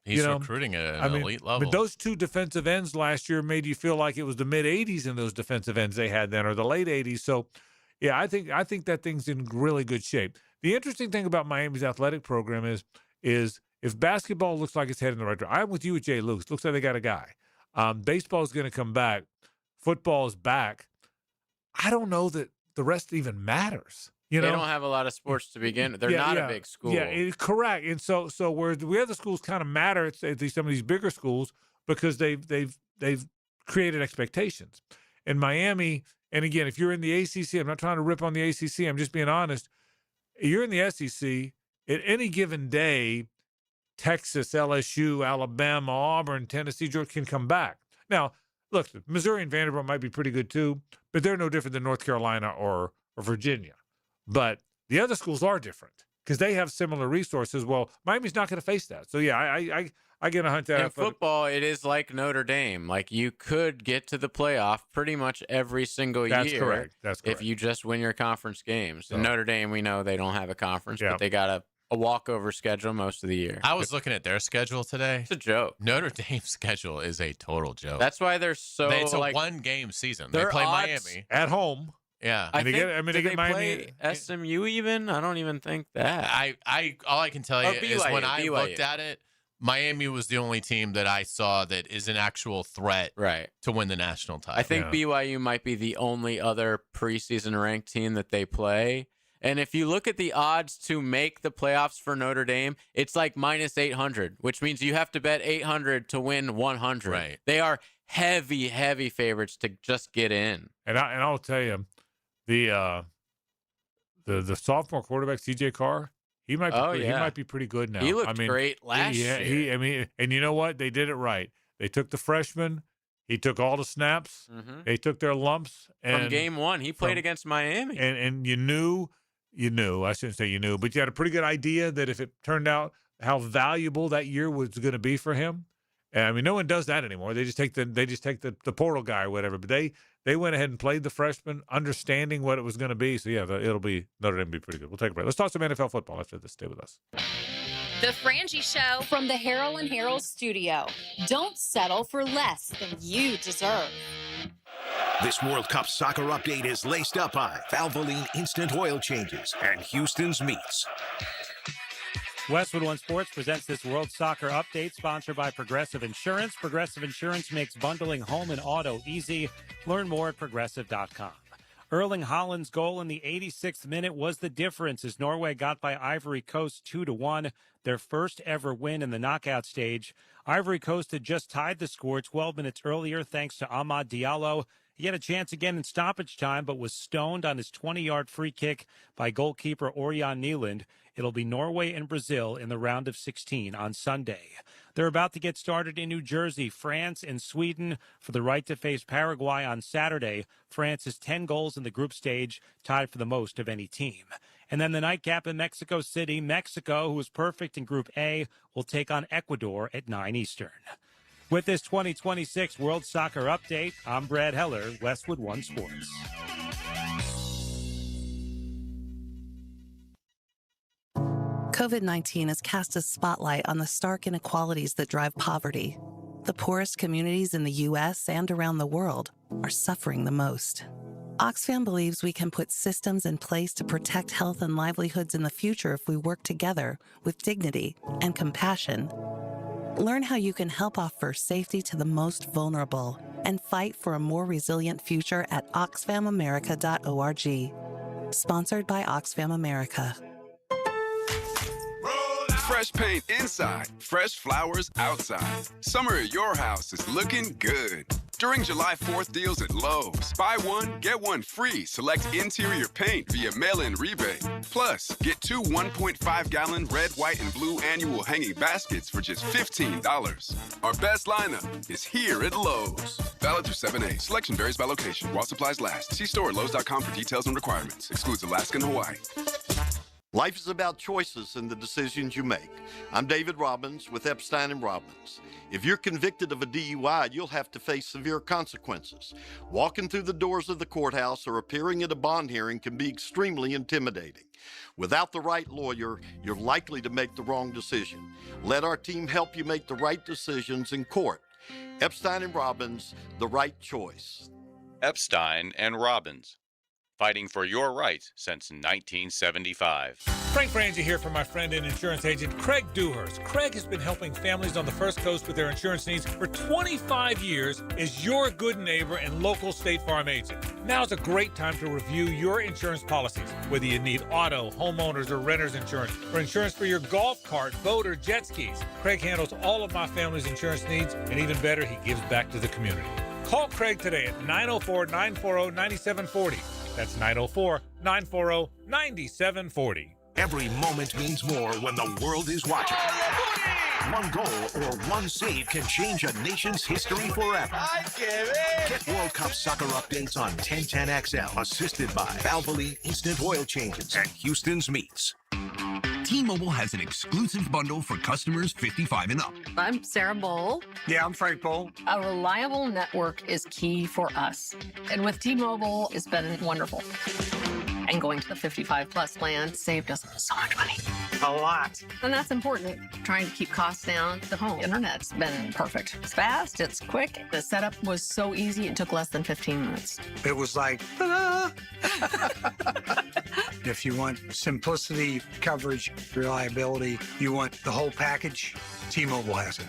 He's recruiting at an elite level.
But those two defensive ends last year made you feel like it was the mid-'80s in those defensive ends they had then, or the late '80s. So, yeah, I think that thing's in really good shape. The interesting thing about Miami's athletic program is if basketball looks like it's heading in the right direction. I'm with you with Jay Luke. Looks like they got a guy. Baseball is going to come back. Football is back. I don't know that the rest even matters. They
don't have a lot of sports to begin with. They're not a big school.
Yeah, correct. And so where the other schools kind of matter at some of these bigger schools because they've created expectations. And Miami, and again, if you're in the ACC, I'm not trying to rip on the ACC. I'm just being honest. You're in the SEC. At any given day, Texas, LSU, Alabama, Auburn, Tennessee, Georgia can come back. Now, look, Missouri and Vanderbilt might be pretty good too, but they're no different than North Carolina or Virginia. But the other schools are different because they have similar resources. Well, Miami's not going to face that. So, yeah, I get to hunt that
in
up.
Football, it is like Notre Dame. Like, you could get to the playoff pretty much every single year.
That's correct.
If you just win your conference games. So. And Notre Dame, we know they don't have a conference, but they got a walkover schedule most of the year.
I was looking at their schedule today.
It's a joke.
Notre Dame's schedule is a total joke.
That's why they're so
It's a one-game season. They play Miami.
At home.
Yeah,
did they play SMU even? I don't even think that.
All I can tell you is when I
BYU.
looked at it, Miami was the only team that I saw that is an actual threat to win the national title.
I think BYU might be the only other preseason ranked team that they play. And if you look at the odds to make the playoffs for Notre Dame, it's like minus 800, which means you have to bet 800 to win 100.
Right.
They are heavy, heavy favorites to just get in.
And I'll tell you, the sophomore quarterback CJ Carr, he might be pretty good now.
He looked great last year.
And you know what? They did it right. They took the freshman. He took all the snaps.
Mm-hmm.
They took their lumps. And
from game one, he played against Miami.
And you knew. I shouldn't say you knew, but you had a pretty good idea that if it turned out how valuable that year was going to be for him. And, I mean, no one does that anymore. They just take the portal guy or whatever. But they went ahead and played the freshman, understanding what it was going to be. So, yeah, it'll be Notre Dame will be pretty good. We'll take a break. Let's talk some NFL football after this. Stay with us.
The Frangie Show from the Harold and Harold studio. Don't settle for less than you deserve.
This World Cup soccer update is laced up by Valvoline Instant Oil Changes and Houston's Meats.
Westwood One Sports presents this World Soccer Update, sponsored by Progressive Insurance. Progressive Insurance makes bundling home and auto easy. Learn more at progressive.com. Erling Haaland's goal in the 86th minute was the difference as Norway got by Ivory Coast 2-1, their first ever win in the knockout stage. Ivory Coast had just tied the score 12 minutes earlier thanks to Amad Diallo. He had a chance again in stoppage time, but was stoned on his 20-yard free kick by goalkeeper Ørjan Nyland. It'll be Norway and Brazil in the round of 16 on Sunday. They're about to get started in New Jersey, France, and Sweden for the right to face Paraguay on Saturday. France has 10 goals in the group stage, tied for the most of any team. And then the nightcap in Mexico City. Mexico, who was perfect in Group A, will take on Ecuador at 9 Eastern. With this 2026 World Soccer Update, I'm Brad Heller, Westwood One Sports.
COVID-19 has cast a spotlight on the stark inequalities that drive poverty. The poorest communities in the U.S. and around the world are suffering the most. Oxfam believes we can put systems in place to protect health and livelihoods in the future if we work together with dignity and compassion. Learn how you can help offer safety to the most vulnerable and fight for a more resilient future at oxfamamerica.org. Sponsored by Oxfam America.
Fresh paint inside, fresh flowers outside. Summer at your house is looking good. During July 4th deals at Lowe's, buy one, get one free. Select interior paint via mail-in rebate. Plus, get 2 1.5-gallon red, white, and blue annual hanging baskets for just $15. Our best lineup is here at Lowe's. Valid through 7/8. Selection varies by location. While supplies last. See store at Lowe's.com for details and requirements. Excludes Alaska and Hawaii.
Life is about choices and the decisions you make. I'm David Robbins with Epstein & Robbins. If you're convicted of a DUI, you'll have to face severe consequences. Walking through the doors of the courthouse or appearing at a bond hearing can be extremely intimidating. Without the right lawyer, you're likely to make the wrong decision. Let our team help you make the right decisions in court. Epstein & Robbins, the right choice.
Epstein & Robbins, fighting for your rights since 1975.
Frank Frangie here for my friend and insurance agent Craig Dewhurst. Craig has been helping families on the First Coast with their insurance needs for 25 years as your good neighbor and local State Farm agent. Now is a great time to review your insurance policies, whether you need auto, homeowners, or renter's insurance, or insurance for your golf cart, boat, or jet skis. Craig handles all of my family's insurance needs, and even better, he gives back to the community. Call Craig today at 904-940-9740. That's 904-940-9740.
Every moment means more when the world is watching. One goal or one save can change a nation's history forever. Get World Cup soccer updates on 1010XL, assisted by Valvoline Instant Oil Changes and Houston's Meats.
T-Mobile has an exclusive bundle for customers 55 and up.
I'm Sarah Bowl.
Yeah, I'm Frank Bowl.
A reliable network is key for us. And with T-Mobile, it's been wonderful. And going to the 55-plus plan saved us so much money.
A lot.
And that's important. Trying to keep costs down. The home internet's been perfect. It's fast, it's quick. The setup was so easy, it took less than 15 minutes.
It was like, ta-da! If you want simplicity, coverage, reliability, you want the whole package, T-Mobile has it.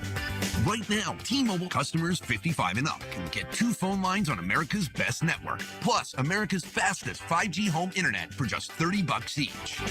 Right now, T-Mobile customers 55 and up can get 2 phone lines on America's best network, plus America's fastest 5G home internet for just $30 each.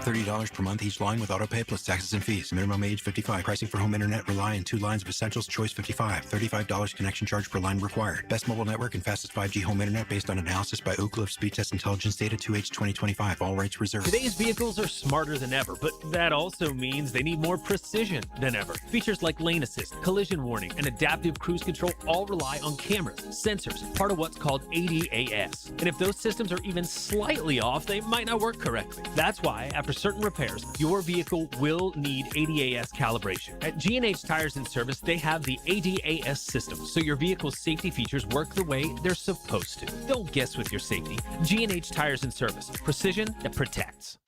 $30 per month each line with autopay plus taxes and fees. Minimum age 55. Pricing for home internet rely on 2 lines of essentials. Choice 55. $35 connection charge per line required. Best mobile network and fastest 5G home internet based on analysis by Ookla of Speed Test Intelligence data 2H 2025. All rights reserved.
Today's vehicles are smarter than ever, but that also means they need more precision than ever. Features like lane assist, collision warning, and adaptive cruise control all rely on cameras, sensors, part of what's called ADAS. And if those systems are even slightly off, they might not work correctly. That's why, after certain repairs, your vehicle will need ADAS calibration. At G&H Tires and Service, they have the ADAS system, so your vehicle's safety features work the way they're supposed to. Don't guess with your safety. G&H Tires and Service. Precision that protects.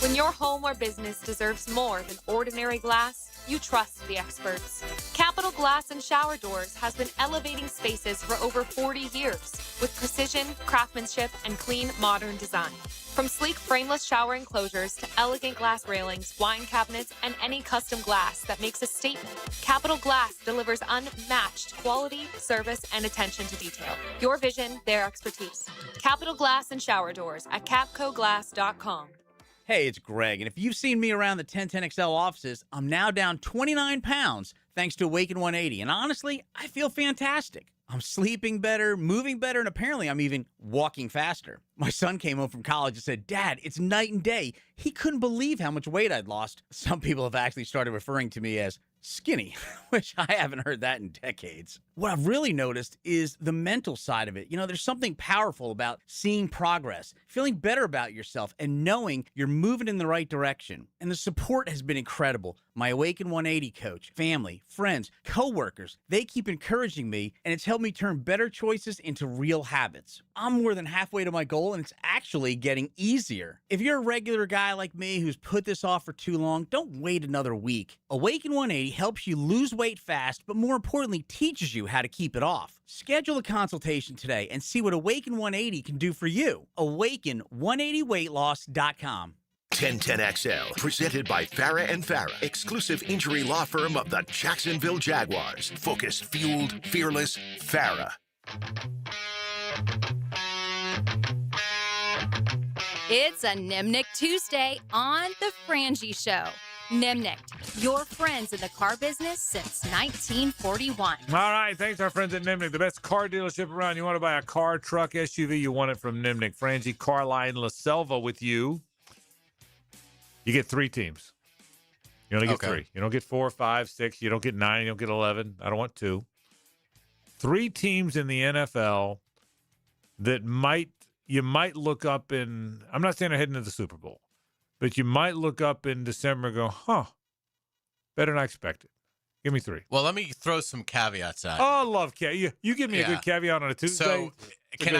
When your home or business deserves more than ordinary glass, you trust the experts. Capital Glass and Shower Doors has been elevating spaces for over 40 years with precision, craftsmanship, and clean, modern design. From sleek frameless shower enclosures to elegant glass railings, wine cabinets, and any custom glass that makes a statement, Capital Glass delivers unmatched quality, service, and attention to detail. Your vision, their expertise. Capital Glass and Shower Doors at capcoglass.com.
Hey, it's Greg, and if you've seen me around the 1010XL offices, I'm now down 29 pounds thanks to Awaken 180, and honestly, I feel fantastic. I'm sleeping better, moving better, and apparently I'm even walking faster. My son came home from college and said, "Dad, it's night and day." He couldn't believe how much weight I'd lost. Some people have actually started referring to me as skinny, which I haven't heard that in decades. What I've really noticed is the mental side of it. You know, there's something powerful about seeing progress, feeling better about yourself, and knowing you're moving in the right direction. And the support has been incredible. My Awaken 180 coach, family, friends, coworkers, they keep encouraging me, and it's helped me turn better choices into real habits. I'm more than halfway to my goal, and it's actually getting easier. If you're a regular guy like me who's put this off for too long, don't wait another week. Awaken 180 helps you lose weight fast, but more importantly, teaches you how to keep it off. Schedule a consultation today and see what Awaken 180 can do for you. Awaken180weightloss.com.
1010XL, presented by Farah and Farah, exclusive injury law firm of the Jacksonville Jaguars. Focused, fueled, fearless, Farah.
It's a Nimnick Tuesday on The Frangie Show. Nimnick, your friends in the car business since 1941.
All right, thanks our friends at Nimnick, the best car dealership around. You want to buy a car, truck, SUV, you want it from Nimnick. Frangie, Carline, La Selva with you. You get 3 teams. You only get 3. You don't get 4, 5, 6. You don't get 9. You don't get 11. I don't want 2. 3 teams in the NFL that you might look up in. I'm not saying they're heading to the Super Bowl, but you might look up in December and go, better than I expected. Give me 3.
Well, let me throw some caveats at.
Oh, I love caveat. You give me a good caveat on a Tuesday.
So, can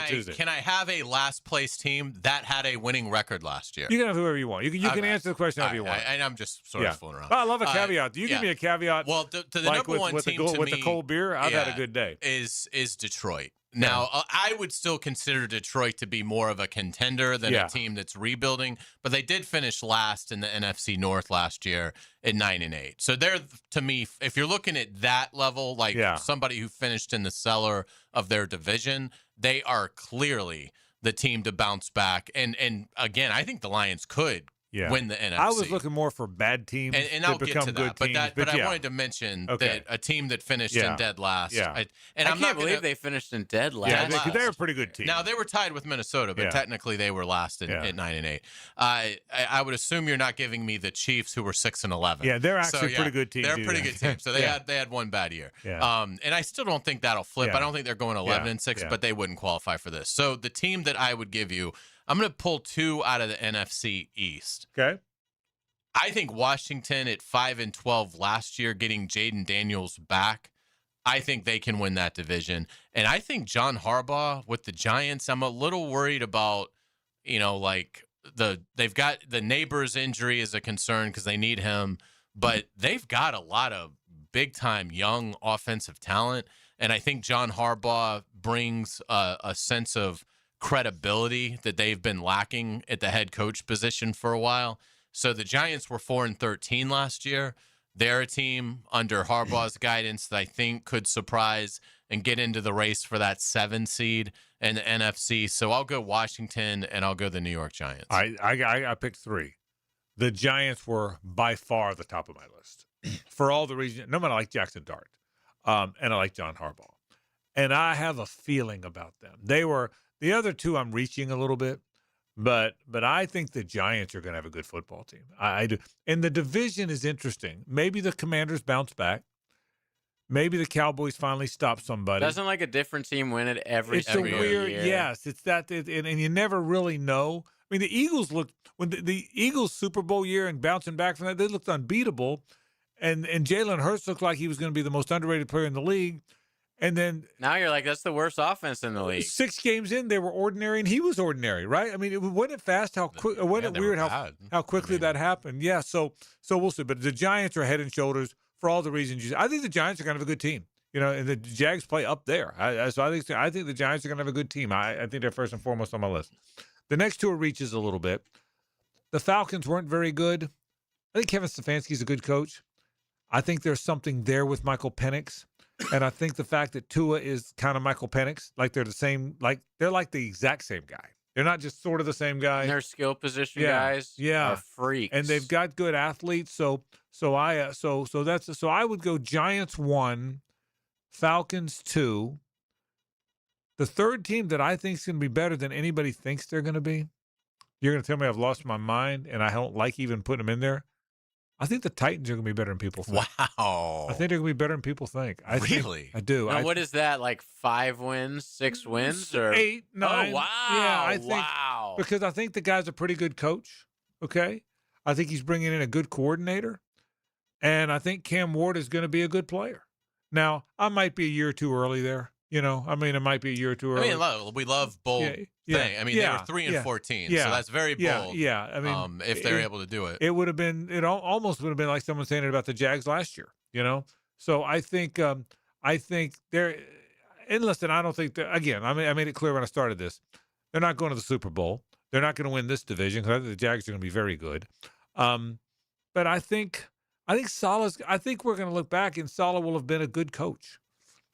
I have a last place team that had a winning record last year?
You can have whoever you want. You can answer the question however you want.
And I'm just sort of fooling around.
I love a caveat. You give me a caveat.
Well, to the
like
number one team to
with
me,
the cold beer, I've had a good day.
Is Detroit. Now, I would still consider Detroit to be more of a contender than a team that's rebuilding, but they did finish last in the NFC North last year at 9-8. So they're, to me, if you're looking at that level, like somebody who finished in the cellar of their division, they are clearly the team to bounce back. And again, I think the Lions could win the NFC.
I was looking more for bad teams
and I'll get to that. But I wanted to mention that a team that finished in dead last.
I can't believe they finished in dead last.
Yeah, they're a pretty good team.
Now, they were tied with Minnesota, but technically they were last at 9-8. I would assume you're not giving me the Chiefs, who were 6-11.
Yeah, they're actually a pretty good team.
They're a pretty good team. So they had one bad year.
Yeah.
And I still don't think that'll flip. I don't think they're going 11-6, but they wouldn't qualify for this. So the team that I would give you, I'm going to pull 2 out of the NFC East.
Okay.
I think Washington at 5-12 last year, getting Jaden Daniels back, I think they can win that division. And I think John Harbaugh with the Giants, I'm a little worried about, they've got the Neighbors injury as a concern because they need him, but they've got a lot of big-time young offensive talent. And I think John Harbaugh brings a sense of credibility that they've been lacking at the head coach position for a while. So the Giants were 4-13 last year. They're a team under Harbaugh's guidance that I think could surprise and get into the race for that 7 seed in the NFC. So I'll go Washington and I'll go the New York Giants.
I picked 3. The Giants were by far the top of my list for all the reasons. No, I like Jackson Dart, and I like John Harbaugh, and I have a feeling about them. They were the other 2. I'm reaching a little bit. But I think the Giants are going to have a good football team. I do. And the division is interesting. Maybe the Commanders bounce back. Maybe the Cowboys finally stop somebody.
Doesn't like a different team win it every
weird
year?
Yes, it's that, and you never really know. I mean, the Eagles looked when the Eagles Super Bowl year and bouncing back from that, they looked unbeatable, and Jalen Hurts looked like he was going to be the most underrated player in the league. And then
now you're like, that's the worst offense in the league.
6 games in, they were ordinary, and he was ordinary, right? I mean, wasn't it fast? How quick? Wasn't it weird how quickly that happened? Yeah. So we'll see. But the Giants are head and shoulders for all the reasons I think the Giants are going to have a good team. And the Jags play up there. So I think the Giants are going to have a good team. I think they're first and foremost on my list. The next 2 are reaches a little bit. The Falcons weren't very good. I think Kevin Stefanski's a good coach. I think there's something there with Michael Penix. And I think the fact that Tua is kind of Michael Penix, like they're the same, like they're like the exact same guy. They're not just sort of the same guy.
And their skill position guys are freaks.
And they've got good athletes. So I would go Giants 1, Falcons 2. The third team that I think is going to be better than anybody thinks they're going to be. You're going to tell me I've lost my mind and I don't like even putting them in there. I think the Titans are going to be better than people think.
Wow.
I think they're going to be better than people think.
Really?
I do.
Now, what is that, like 5 wins, 6 wins? Or
8, 9.
Oh, wow.
Yeah, I think. Wow. Because I think the guy's a pretty good coach, okay? I think he's bringing in a good coordinator. And I think Cam Ward is going to be a good player. Now, I might be a year too early there. It might be a year too early.
I mean, we love bold thing. I mean, they were 3-14, so that's very bold.
Yeah. I mean,
if they're able to do it,
it would have been. It almost would have been like someone saying it about the Jags last year. So I think they're. And listen, I don't think that. Again, I made it clear when I started this. They're not going to the Super Bowl. They're not going to win this division because I think the Jags are going to be very good. But I think Saleh's. I think we're going to look back and Saleh will have been a good coach.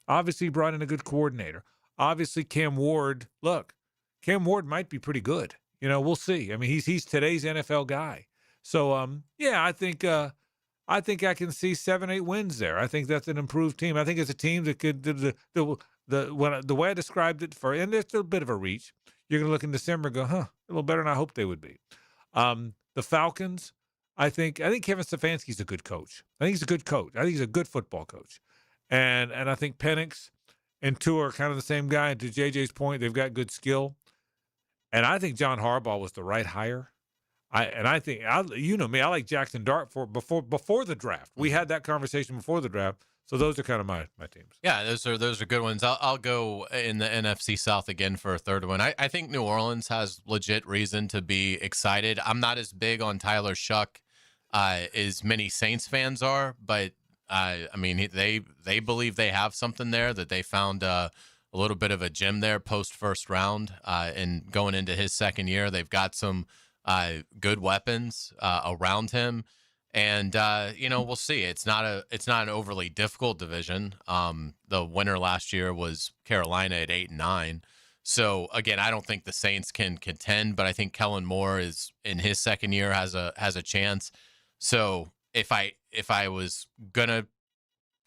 Obviously, brought in a good coordinator. Obviously, Cam Ward. Look, Cam Ward might be pretty good. We'll see. I mean, he's today's NFL guy. So, yeah, I think I can see 7-8 wins there. I think that's an improved team. I think it's a team that could the way I described it and there's still a bit of a reach. You're going to look in December and go, a little better than I hoped they would be. The Falcons, I think Kevin Stefanski's a good coach. I think he's a good coach. I think he's a good football coach. And I think Penix and Tua are kind of the same guy. And to JJ's point, they've got good skill. And I think John Harbaugh was the right hire. I think you know me, I like Jackson Dart before the draft. We had that conversation before the draft. So those are kind of my teams.
Yeah, those are good ones. I'll go in the NFC South again for a third one. I think New Orleans has legit reason to be excited. I'm not as big on Tyler Shuck as many Saints fans are, but I mean they believe they have something there, that they found a little bit of a gem there post first round, and going into his second year, they've got some good weapons around him. And we'll see. It's not an overly difficult division. The winner last year was Carolina at 8-9. So again, I don't think the Saints can contend, but I think Kellen Moore is in his second year has a chance. So if I was gonna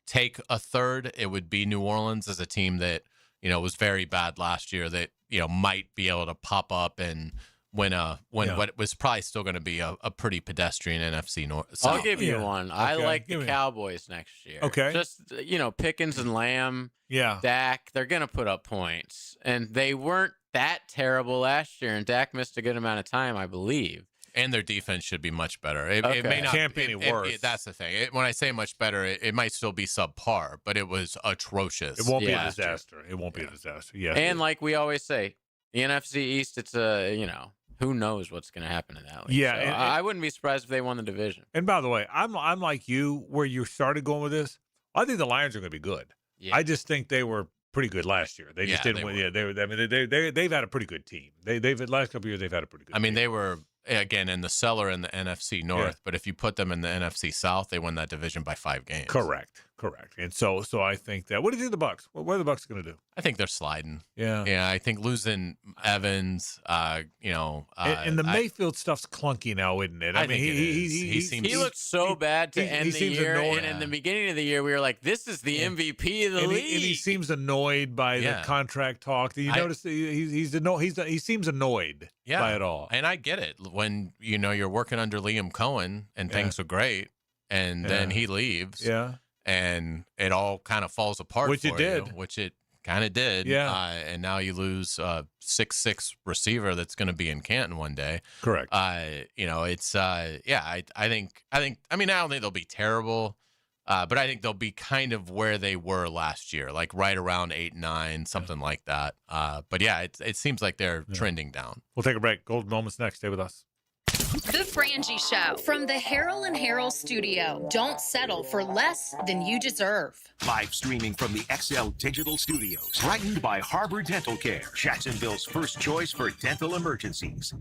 take a third, it would be New Orleans as a team that was very bad last year, that might be able to pop up and win what was probably still going to be a pretty pedestrian NFC North.
I'll give you one. Okay. I like the Cowboys next year.
Okay.
Just, Pickens and Lamb, Dak, they're going to put up points. And they weren't that terrible last year, and Dak missed a good amount of time, I believe.
And their defense should be much better. It may not
can't be any worse.
That's the thing. When I say much better, it might still be subpar, but it was atrocious.
It won't be a disaster. It won't be a disaster. Yeah.
And like we always say, the NFC East, it's who knows what's going to happen in that league.
Yeah,
so I wouldn't be surprised if they won the division.
And by the way, I'm like you, where you started going with this. I think the Lions are going to be good. Yeah. I just think they were pretty good last year. They just didn't win. Yeah, they've had a pretty good team. They've last couple of years they've had a pretty good.
I mean, they were again in the cellar in the NFC North, but if you put them in the NFC South, they won that division by 5 games.
Correct. And so I think that. What do you think of the Bucs? What are the Bucs going to do?
I think they're sliding.
Yeah.
I think losing Evans, and
the Mayfield stuff's clunky now, isn't it?
I mean, he
looked so bad to end the year, and in the beginning of the year, we were like, "This is the MVP of the league."
And he seems annoyed by the contract talk. You notice he seems annoyed by it all.
And I get it when you're working under Liam Cohen and things are great, and then he leaves.
Yeah.
And it all kind of falls apart.
Which it did.
Which it kind of did.
Yeah.
And now you lose a 6'6" receiver that's going to be in Canton one day.
Correct.
It's I don't think they'll be terrible, but I think they'll be kind of where they were last year, like right around 8-9, something like that. But yeah, it seems like they're trending down.
We'll take a break. Golden Moments next. Stay with us.
The Frangie Show from the Harold and Harold studio. Don't settle for less than you deserve.
Live streaming from the XL Digital Studios. Brightened by Harbor Dental Care, Jacksonville's first choice for dental emergencies.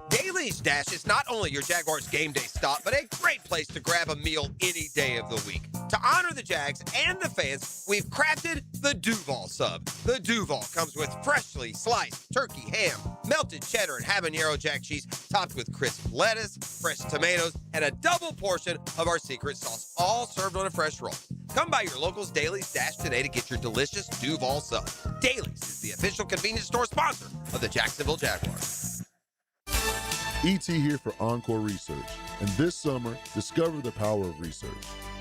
Daly's Dash is not only your Jaguars game day stop, but a great place to grab a meal any day of the week. To honor the Jags and the fans, we've crafted the Duval Sub. The Duval comes with freshly sliced turkey ham, melted cheddar and habanero jack cheese, topped with crisp lettuce, fresh tomatoes, and a double portion of our secret sauce, all served on a fresh roll. Come by your local's Daly's Dash today to get your delicious Duval Sub. Daly's is the official convenience store sponsor of the Jacksonville Jaguars.
ET here for Encore Research, and this summer, discover the power of research.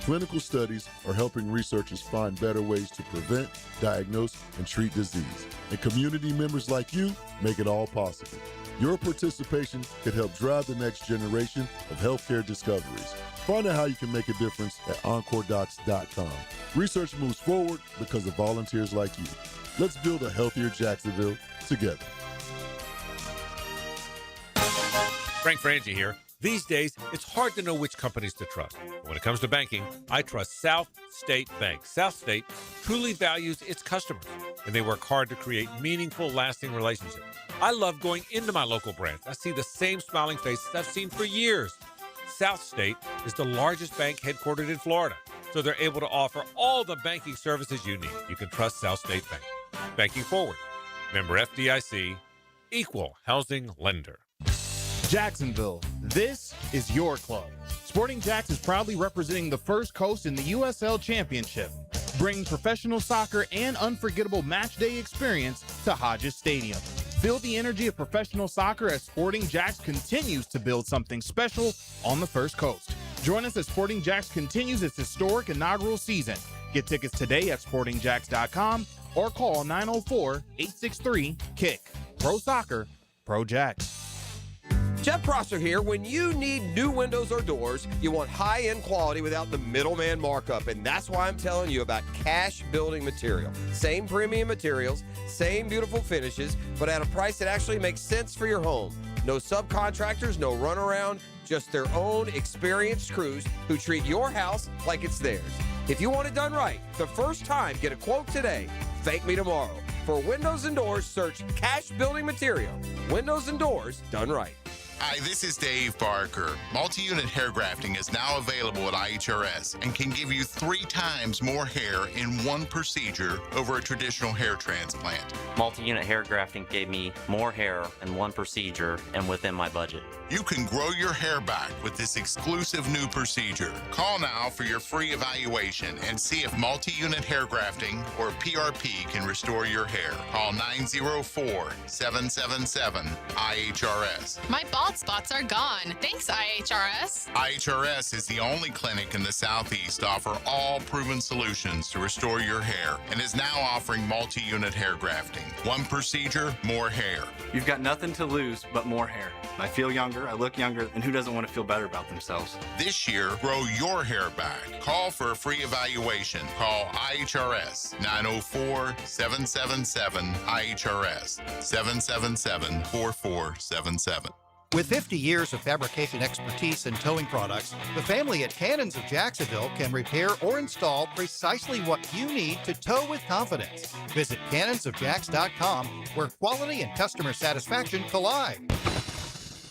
Clinical studies are helping researchers find better ways to prevent, diagnose, and treat disease. And community members like you make it all possible. Your participation could help drive the next generation of healthcare discoveries. Find out how you can make a difference at EncoreDocs.com. Research moves forward because of volunteers like you. Let's build a healthier Jacksonville together.
Frank Frangie here. These days, it's hard to know which companies to trust. When it comes to banking, I trust South State Bank. South State truly values its customers, and they work hard to create meaningful, lasting relationships. I love going into my local branch. I see the same smiling faces I've seen for years. South State is the largest bank headquartered in Florida, so they're able to offer all the banking services you need. You can trust South State Bank. Banking forward. Member FDIC, equal housing lender.
Jacksonville, this is your club. Sporting Jacks is proudly representing the First Coast in the USL Championship, bringing professional soccer and unforgettable match day experience to Hodges Stadium. Feel the energy of professional soccer as Sporting Jacks continues to build something special on the First Coast. Join us as Sporting Jacks continues its historic inaugural season. Get tickets today at sportingjacks.com or call 904-863-KICK. Pro Soccer, Pro Jacks.
Jeff Prosser here. When you need new windows or doors, you want high-end quality without the middleman markup, and that's why I'm telling you about Cash Building Material. Same premium materials, same beautiful finishes, but at a price that actually makes sense for your home. No subcontractors, no runaround, just their own experienced crews who treat your house like it's theirs. If you want it done right, the first time, get a quote today. Thank me tomorrow. For windows and doors, search Cash Building Material. Windows and doors done right.
Hi, this is Dave Barker. Multi-unit hair grafting is now available at IHRS and can give you 3 times more hair in one procedure over a traditional hair transplant.
Multi-unit hair grafting gave me more hair in one procedure and within my budget.
You can grow your hair back with this exclusive new procedure. Call now for your free evaluation and see if multi-unit hair grafting or PRP can restore your hair. Call 904-777-IHRS.
My bald spots are gone. Thanks, IHRS.
IHRS is the only clinic in the Southeast to offer all proven solutions to restore your hair and is now offering multi-unit hair grafting. One procedure, more hair.
You've got nothing to lose but more hair. I feel younger, I look younger, and who doesn't want to feel better about themselves?
This year, grow your hair back. Call for a free evaluation. Call IHRS 904-777-IHRS 777-4477.
With 50 years of fabrication expertise and towing products, the family at Cannons of Jacksonville can repair or install precisely what you need to tow with confidence. Visit cannonsofjacks.com, where quality and customer satisfaction collide.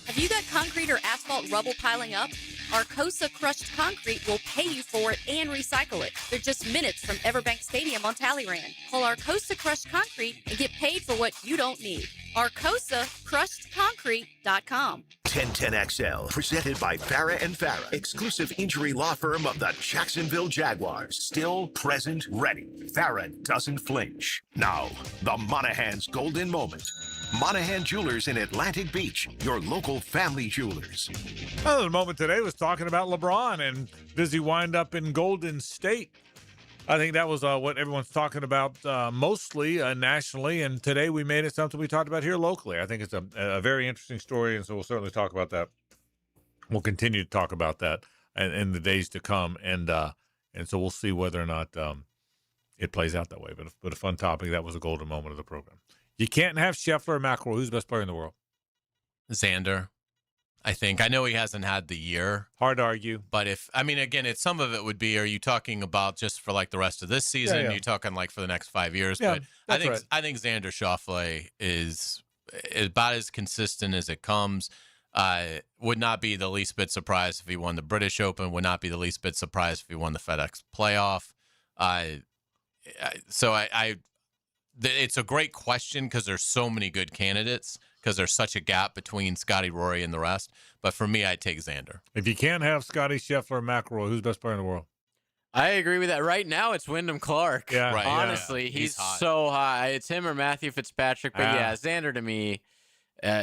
Have you got concrete or asphalt rubble piling up? Arcosa Crushed Concrete will pay you for it and recycle it. They're just minutes from Everbank Stadium on Talleyrand. Call Arcosa Crushed Concrete and get paid for what you don't need. ArcosaCrushedConcrete.com.
1010XL, presented by Farah and Farah, exclusive injury law firm of the Jacksonville Jaguars. Still present, ready. Farah doesn't flinch. Now, the Monahan's golden moment. Monahan Jewelers in Atlantic Beach, your local family jewelers.
Well, the moment today was talking about LeBron, and does he wind up in Golden State? I think that was what everyone's talking about mostly nationally, and today we made it something we talked about here locally. I think it's a very interesting story, and so we'll certainly talk about that. We'll continue to talk about that in the days to come, and so we'll see whether or not it plays out that way. But a fun topic. That was a golden moment of the program. You can't have Scheffler or McElroy. Who's the best player in the world?
Xander, I think. I know he hasn't had the year.
Hard to argue.
But again, some of it would be, are you talking about just for like the rest of this season?
Yeah.
Are you talking like for the next 5 years?
Yeah,
but
that's
I think Xander Schauffele is about as consistent as it comes. Would not be the least bit surprised if he won the British Open. Would not be the least bit surprised if he won the FedEx playoff. It's a great question because there's so many good candidates because there's such a gap between Scotty, Rory, and the rest. But for me, I'd take Xander.
If you can't have Scotty, Scheffler, and McElroy, who's the best player in the world?
I agree with that. Right now, it's Wyndham Clark.
Yeah, right.
Honestly,
yeah.
he's
hot.
so high. It's him or Matthew Fitzpatrick. But yeah, Xander to me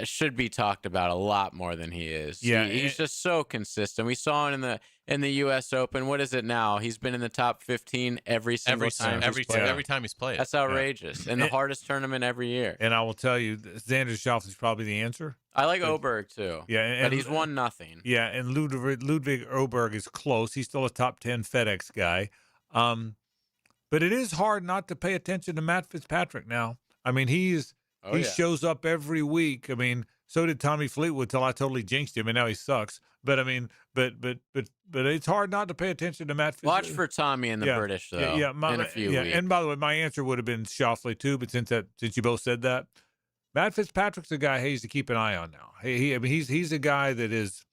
should be talked about a lot more than he is.
Yeah,
he's just so consistent. We saw him in the U.S. Open. What is it now? He's been in the top 15 every single time.
Every time he's played.
That's outrageous. And the hardest tournament every year.
And I will tell you, Xander Schauffele is probably the answer.
I like Oberg too.
Yeah,
but he's won nothing.
Yeah, and Ludwig Oberg is close. He's still a top 10 FedEx guy. But it is hard not to pay attention to Matt Fitzpatrick now. I mean, he shows up every week. I mean, So did Tommy Fleetwood till I totally jinxed him, and now he sucks. But I mean, but it's hard not to pay attention to Matt.
Watch for Tommy in the British though. In a few weeks.
And by the way, my answer would have been Shoffley too, but since you both said that, Matt Fitzpatrick's a guy Hayes to keep an eye on now. He's a guy that is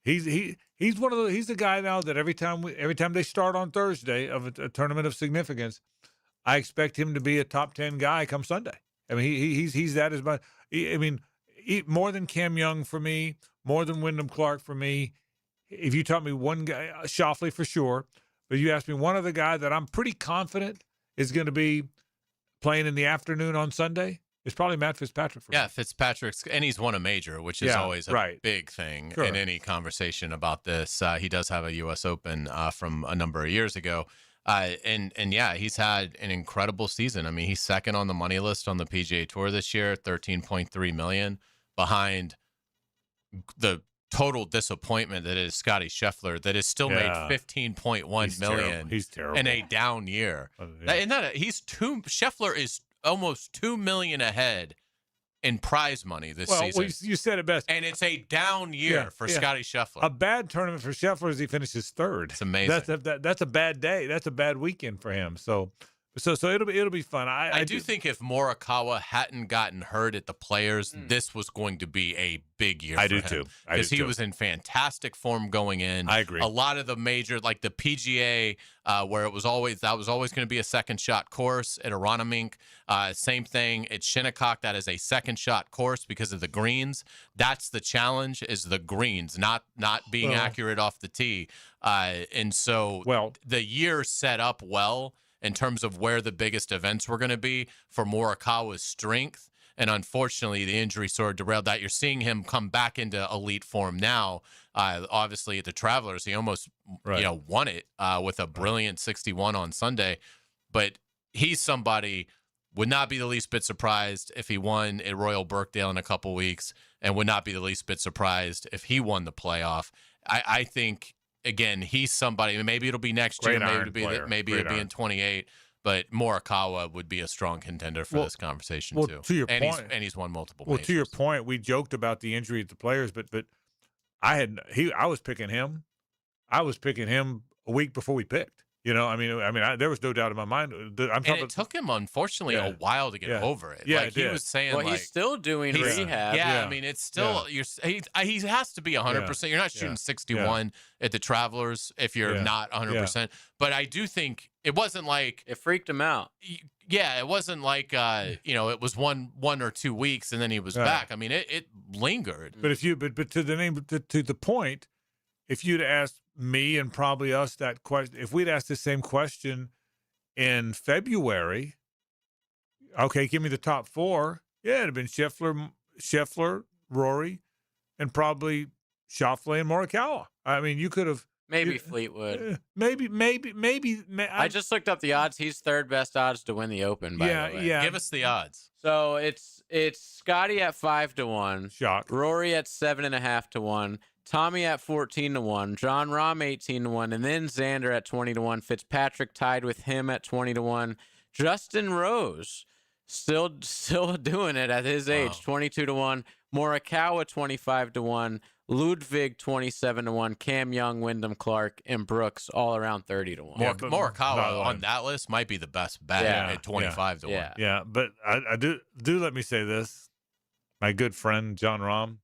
he's one of the he's the guy now that every time they start on Thursday of a tournament of significance, I expect him to be a top 10 guy come Sunday. I mean, he's that as much. I mean, more than Cam Young for me, more than Wyndham Clark for me. If you taught me one guy, Shoffley for sure, but you asked me one other guy that I'm pretty confident is going to be playing in the afternoon on Sunday, it's probably Matt Fitzpatrick for me.
Yeah, Fitzpatrick's, and he's won a major, which is always a big thing in any conversation about this. He does have a U.S. Open from a number of years ago. And yeah, he's had an incredible season. I mean, he's second on the money list on the PGA Tour this year, $13.3 million, behind the total disappointment that is Scotty Scheffler, that has still made $15.1 million.
He's terrible
in a down year. And Scheffler is almost $2 million ahead in prize money this season.
Well, you said it best.
And it's a down year for Scotty Scheffler.
A bad tournament for Scheffler as he finishes third.
It's amazing.
That's a bad day. That's a bad weekend for him. So it'll be fun.
I do think if Morikawa hadn't gotten hurt at the Players, this was going to be a big year for him.
Too.
Because he was in fantastic form going in.
I agree.
A lot of the major, like the PGA, where that was always going to be a second shot course at Aronimink. Same thing at Shinnecock. That is a second shot course because of the greens. That's the challenge, is the greens, not being accurate off the tee. And so the year set up well in terms of where the biggest events were going to be for Morikawa's strength. And unfortunately, the injury sort of derailed that. You're seeing him come back into elite form now. Obviously, at the Travelers, he almost won it with a brilliant 61 on Sunday. But he's somebody, would not be the least bit surprised if he won at Royal Birkdale in a couple weeks, and would not be the least bit surprised if he won the playoff. I think, again, he's somebody, maybe it'll be next year, maybe it'll be in 28, but Morikawa would be a strong contender for this conversation too.
To your point,
he's won multiple
Well,
majors.
to your point, we joked about the injury at the Players, but I was picking him. I was picking him a week before we picked. There was no doubt in my mind.
It took him, unfortunately, a while to get over it.
Yeah,
like he was saying,
he's still doing rehab.
Yeah, I mean, it's still he has to be 100%. You're not shooting 61 at the Travelers if you're not 100%. But I do think it wasn't like
it freaked him out.
Yeah, it wasn't like it was one or 2 weeks and then he was back. I mean, it lingered.
But to the point, if you'd asked me and probably us that question, if we'd asked the same question in February, okay, give me the top four. Yeah, it'd have been Scheffler, Rory, and probably Shoffley and Morikawa. I mean, you could have
maybe Fleetwood.
Maybe.
I just looked up the odds. He's third best odds to win the Open. By the way.
Give us the odds.
So it's Scotty at 5-1.
Shock.
Rory at 7.5 to 1. Tommy at 14 to 1, John Rahm 18 to 1, and then Xander at 20 to 1. Fitzpatrick tied with him at 20 to 1. Justin Rose still doing it at his age, 22 to 1. Morikawa 25 to 1. Ludwig 27 to 1. Cam Young, Wyndham Clark, and Brooks all around 30 to 1.
Morikawa on that list might be the best bet at 25 to 1.
Yeah, but I do let me say this, my good friend John Rahm.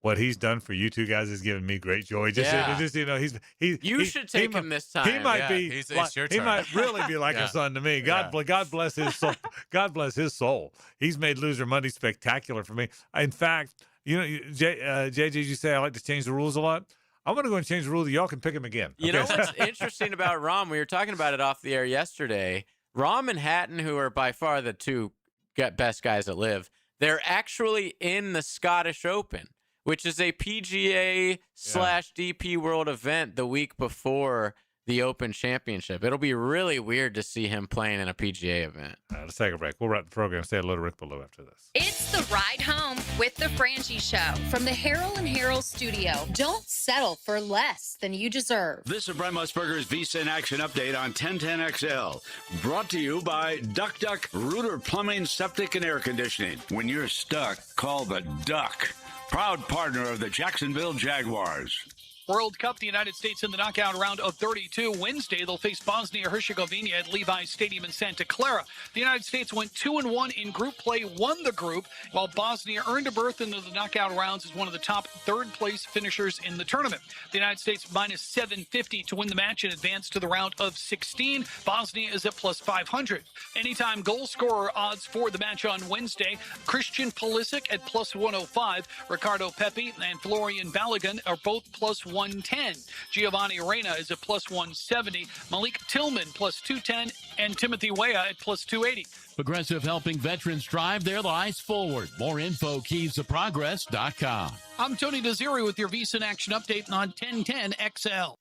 What he's done for you two guys has given me great joy. You
should take him this time.
He might be.
It's your turn.
He might really be like a son to me. God bless his soul. God bless his soul. He's made Loser Monday spectacular for me. In fact, JJ, you say I like to change the rules a lot. I'm going to go and change the rule that y'all can pick him again.
You know what's interesting about Rahm? We were talking about it off the air yesterday. Rahm and Hatton, who are by far the two best guys that live, they're actually in the Scottish Open, which is a PGA /DP World event the week before the Open Championship. It'll be really weird to see him playing in a PGA event.
Let's take a break. We'll wrap the program. Say hello to Rick Ballou after this.
It's the ride home with the Frangie Show from the Harold and Harold studio. Don't settle for less than you deserve.
This is Brent Musburger's VSiN Action Update on 1010XL. Brought to you by Duck Duck Rooter Plumbing, Septic, and Air Conditioning. When you're stuck, call the Duck. Proud partner of the Jacksonville Jaguars.
World Cup, the United States in the knockout round of 32. Wednesday, they'll face Bosnia-Herzegovina at Levi's Stadium in Santa Clara. The United States went 2-1 in group play, won the group, while Bosnia earned a berth into the knockout rounds as one of the top third-place finishers in the tournament. The United States minus 750 to win the match and advance to the round of 16. Bosnia is at plus 500. Anytime goal scorer odds for the match on Wednesday, Christian Pulisic at plus 105. Ricardo Pepi and Florian Balogun are both plus 110. Giovanni Reina is at plus 170. Malik Tillman plus 210. And Timothy Weah at plus 280.
Progressive helping veterans drive their lives forward. More info, keysofprogress.com.
I'm Tony Desiri with your VSiN Action Update on 1010 XL.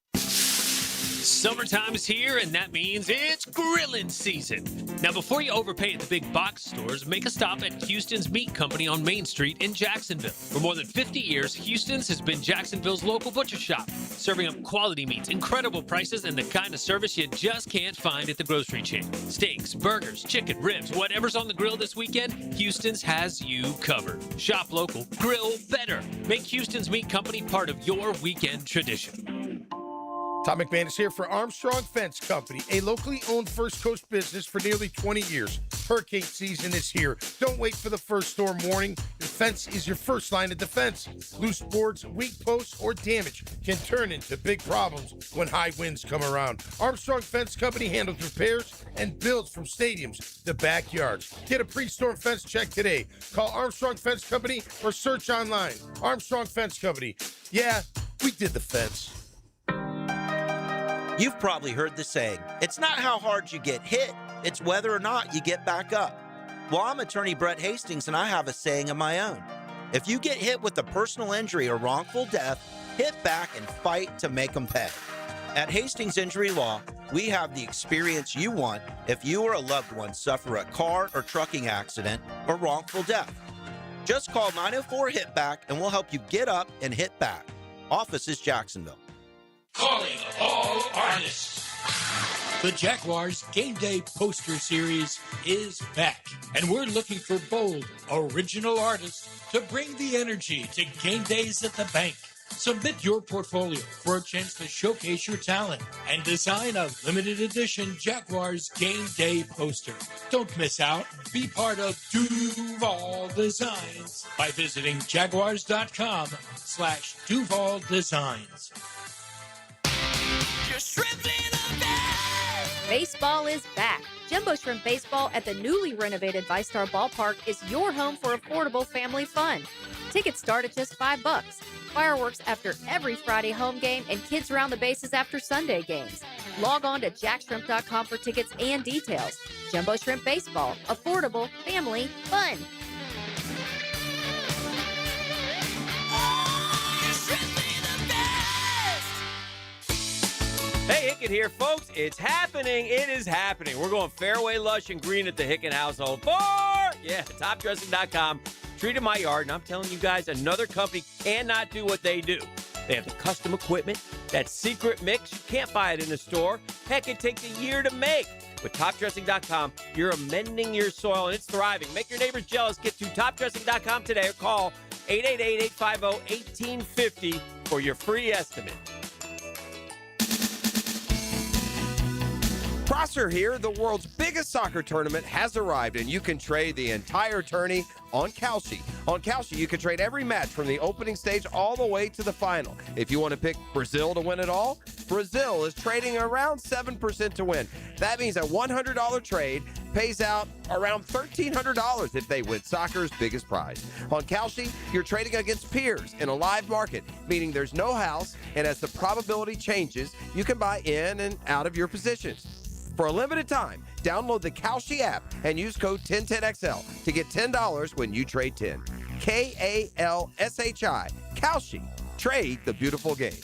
Summertime is here, and that means it's grilling season. Now, before you overpay at the big box stores, make a stop at Houston's Meat Company on Main Street in Jacksonville. For more than 50 years, Houston's has been Jacksonville's local butcher shop, serving up quality meats, incredible prices, and the kind of service you just can't find at the grocery chain. Steaks, burgers, chicken, ribs, whatever's on the grill this weekend, Houston's has you covered. Shop local, grill better. Make Houston's Meat Company part of your weekend tradition.
Tom McMahon is here for Armstrong Fence Company, a locally owned First Coast business for nearly 20 years. Hurricane season is here. Don't wait for the first storm warning. The fence is your first line of defense. Loose boards, weak posts, or damage can turn into big problems when high winds come around. Armstrong Fence Company handles repairs and builds from stadiums to backyards. Get a pre-storm fence check today. Call Armstrong Fence Company or search online. Armstrong Fence Company. Yeah, we did the fence.
You've probably heard the saying, it's not how hard you get hit, it's whether or not you get back up. Well, I'm attorney Brett Hastings, and I have a saying of my own. If you get hit with a personal injury or wrongful death, hit back and fight to make them pay. At Hastings Injury Law, we have the experience you want if you or a loved one suffer a car or trucking accident or wrongful death. Just call 904-HIT-BACK and we'll help you get up and hit back. Office is Jacksonville.
Calling all artists. The Jaguars Game Day Poster Series is back, and we're looking for bold, original artists to bring the energy to game days at the bank. Submit your portfolio for a chance to showcase your talent and design a limited edition Jaguars Game Day poster. Don't miss out. Be part of Duval Designs by visiting jaguars.com/Duval Designs.
Baseball is back. Jumbo Shrimp Baseball at the newly renovated ViStar Ballpark is your home for affordable family fun. Tickets start at just $5. Fireworks after every Friday home game and kids around the bases after Sunday games. Log on to jackshrimp.com for tickets and details. Jumbo Shrimp Baseball. Affordable family fun.
Hey, Hicken here, folks. It's happening. It is happening. We're going fairway, lush, and green at the Hicken household for, topdressing.com. Treated my yard, and I'm telling you guys, another company cannot do what they do. They have the custom equipment, that secret mix. You can't buy it in the store. Heck, it takes a year to make. With topdressing.com, you're amending your soil, and it's thriving. Make your neighbors jealous. Get to topdressing.com today or call 888-850-1850 for your free estimate.
Prosser here. The world's biggest soccer tournament has arrived, and you can trade the entire tourney on Kalshi. On Kalshi, you can trade every match from the opening stage all the way to the final. If you want to pick Brazil to win it all, Brazil is trading around 7% to win. That means a $100 trade pays out around $1,300 if they win soccer's biggest prize. On Kalshi, you're trading against peers in a live market, meaning there's no house, and as the probability changes, you can buy in and out of your positions. For a limited time, download the Kalshi app and use code 1010XL to get $10 when you trade 10. Kalshi. Kalshi. Trade the beautiful game.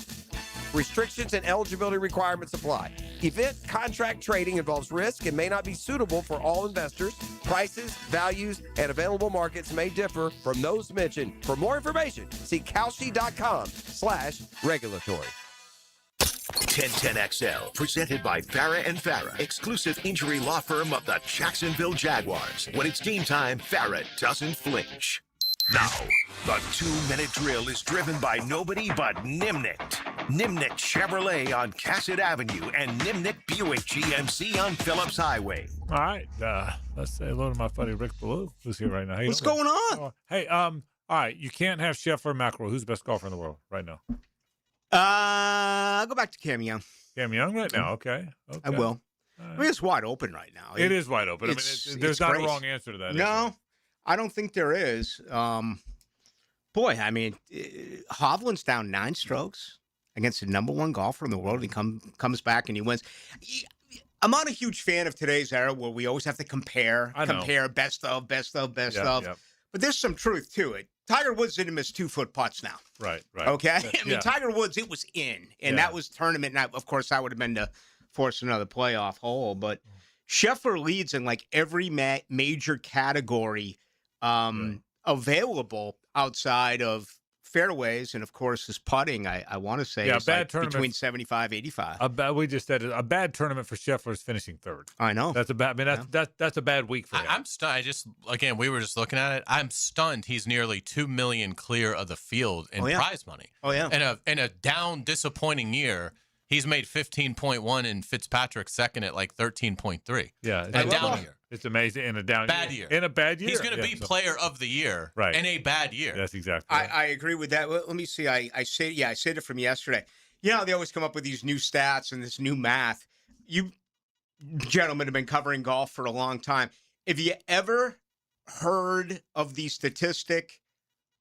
Restrictions and eligibility requirements apply. Event contract trading involves risk and may not be suitable for all investors. Prices, values, and available markets may differ from those mentioned. For more information, see Kalshi.com/regulatory.
1010XL, presented by Farah and Farah, exclusive injury law firm of the Jacksonville Jaguars. When it's game time, Farah doesn't flinch. Now, the 2-minute drill is driven by nobody but Nimnicht. Nimnicht Chevrolet on Cassett Avenue and Nimnicht Buick GMC on Phillips Highway.
All right, let's say hello to my buddy Rick Ballou, who's here right now. Hey,
What's going on?
Oh, hey, all right, you can't have Scheffler or McElroy. Who's the best golfer in the world right now?
I'll go back to Cam Young.
Cam Young right now, okay.
I will. I mean, it's wide open right now.
It is wide open. I mean, there's not
great.
a wrong answer to that.
No, I don't think there is. Boy, I mean, Hovland's down 9 strokes against the number 1 golfer in the world. He comes back and he wins. I'm not a huge fan of today's era where we always have to compare best of.
Yep.
But there's some truth to it. Tiger Woods didn't miss 2-foot putts now.
Right.
Okay? I mean, Tiger Woods, it was in. And that was tournament. And of course, that would have been to force another playoff hole. But Scheffler leads in like every major category available outside of fairways. And, of course, his putting, I want to say, is like between 75, 85.
We just said a bad tournament for Scheffler is finishing 3rd.
I know.
That's a bad. I mean, that's a bad week for him.
I'm stunned. We were just looking at it. I'm stunned. He's nearly $2 million clear of the field in prize money.
Oh yeah.
In a down, disappointing year, he's made 15.1 and Fitzpatrick second at like 13.3.
Yeah,
in a down year.
It's amazing. In a bad year. In a bad year.
He's going to be player of the year in a bad year.
That's exactly right.
I agree with that. Let me see. I said it from yesterday. You know, they always come up with these new stats and this new math. You gentlemen have been covering golf for a long time. Have you ever heard of the statistic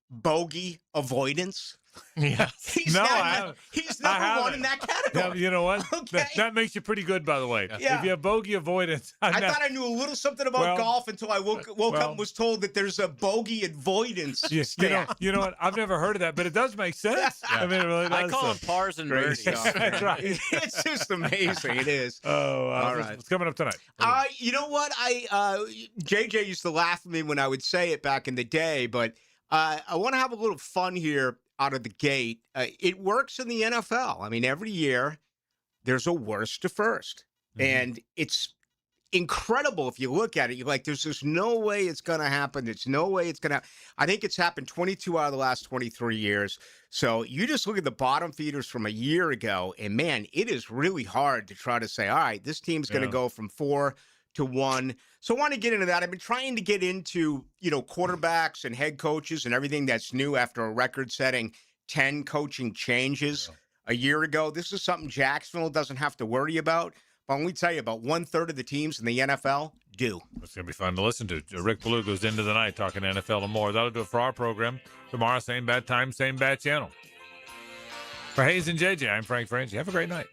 bogey avoidance?
Yeah.
He's number 1 in that category.
You know what?
Okay.
That makes you pretty good, by the way.
Yeah.
If you have bogey avoidance.
I thought I knew a little something about golf until I woke up and was told that there's a bogey avoidance stat.
You know what? I've never heard of that, but it does make sense. I mean, it really does.
I call them pars and birdies.
That's right.
It's just amazing. It is.
Oh,
all right.
What's coming up tonight?
You know what? JJ used to laugh at me when I would say it back in the day, but I want to have a little fun here out of the gate. It works in the NFL. I mean, every year there's a worst to first. And it's incredible if you look at it. You're like, there's just no way it's going to happen. There's no way it's going to. I think it's happened 22 out of the last 23 years. So you just look at the bottom feeders from a year ago, and man, it is really hard to try to say, all right, this team's going to go from 4 to 1. So I want to get into that. I've been trying to get into, quarterbacks and head coaches and everything that's new after a record-setting 10 coaching changes a year ago. This is something Jacksonville doesn't have to worry about. But let me tell you, about 1/3 of the teams in the NFL do.
It's going to be fun to listen to. Rick Ballou goes into the night talking NFL and more. That'll do it for our program. Tomorrow, same bad time, same bad channel. For Hayes and JJ, I'm Frank Frangie. Have a great night.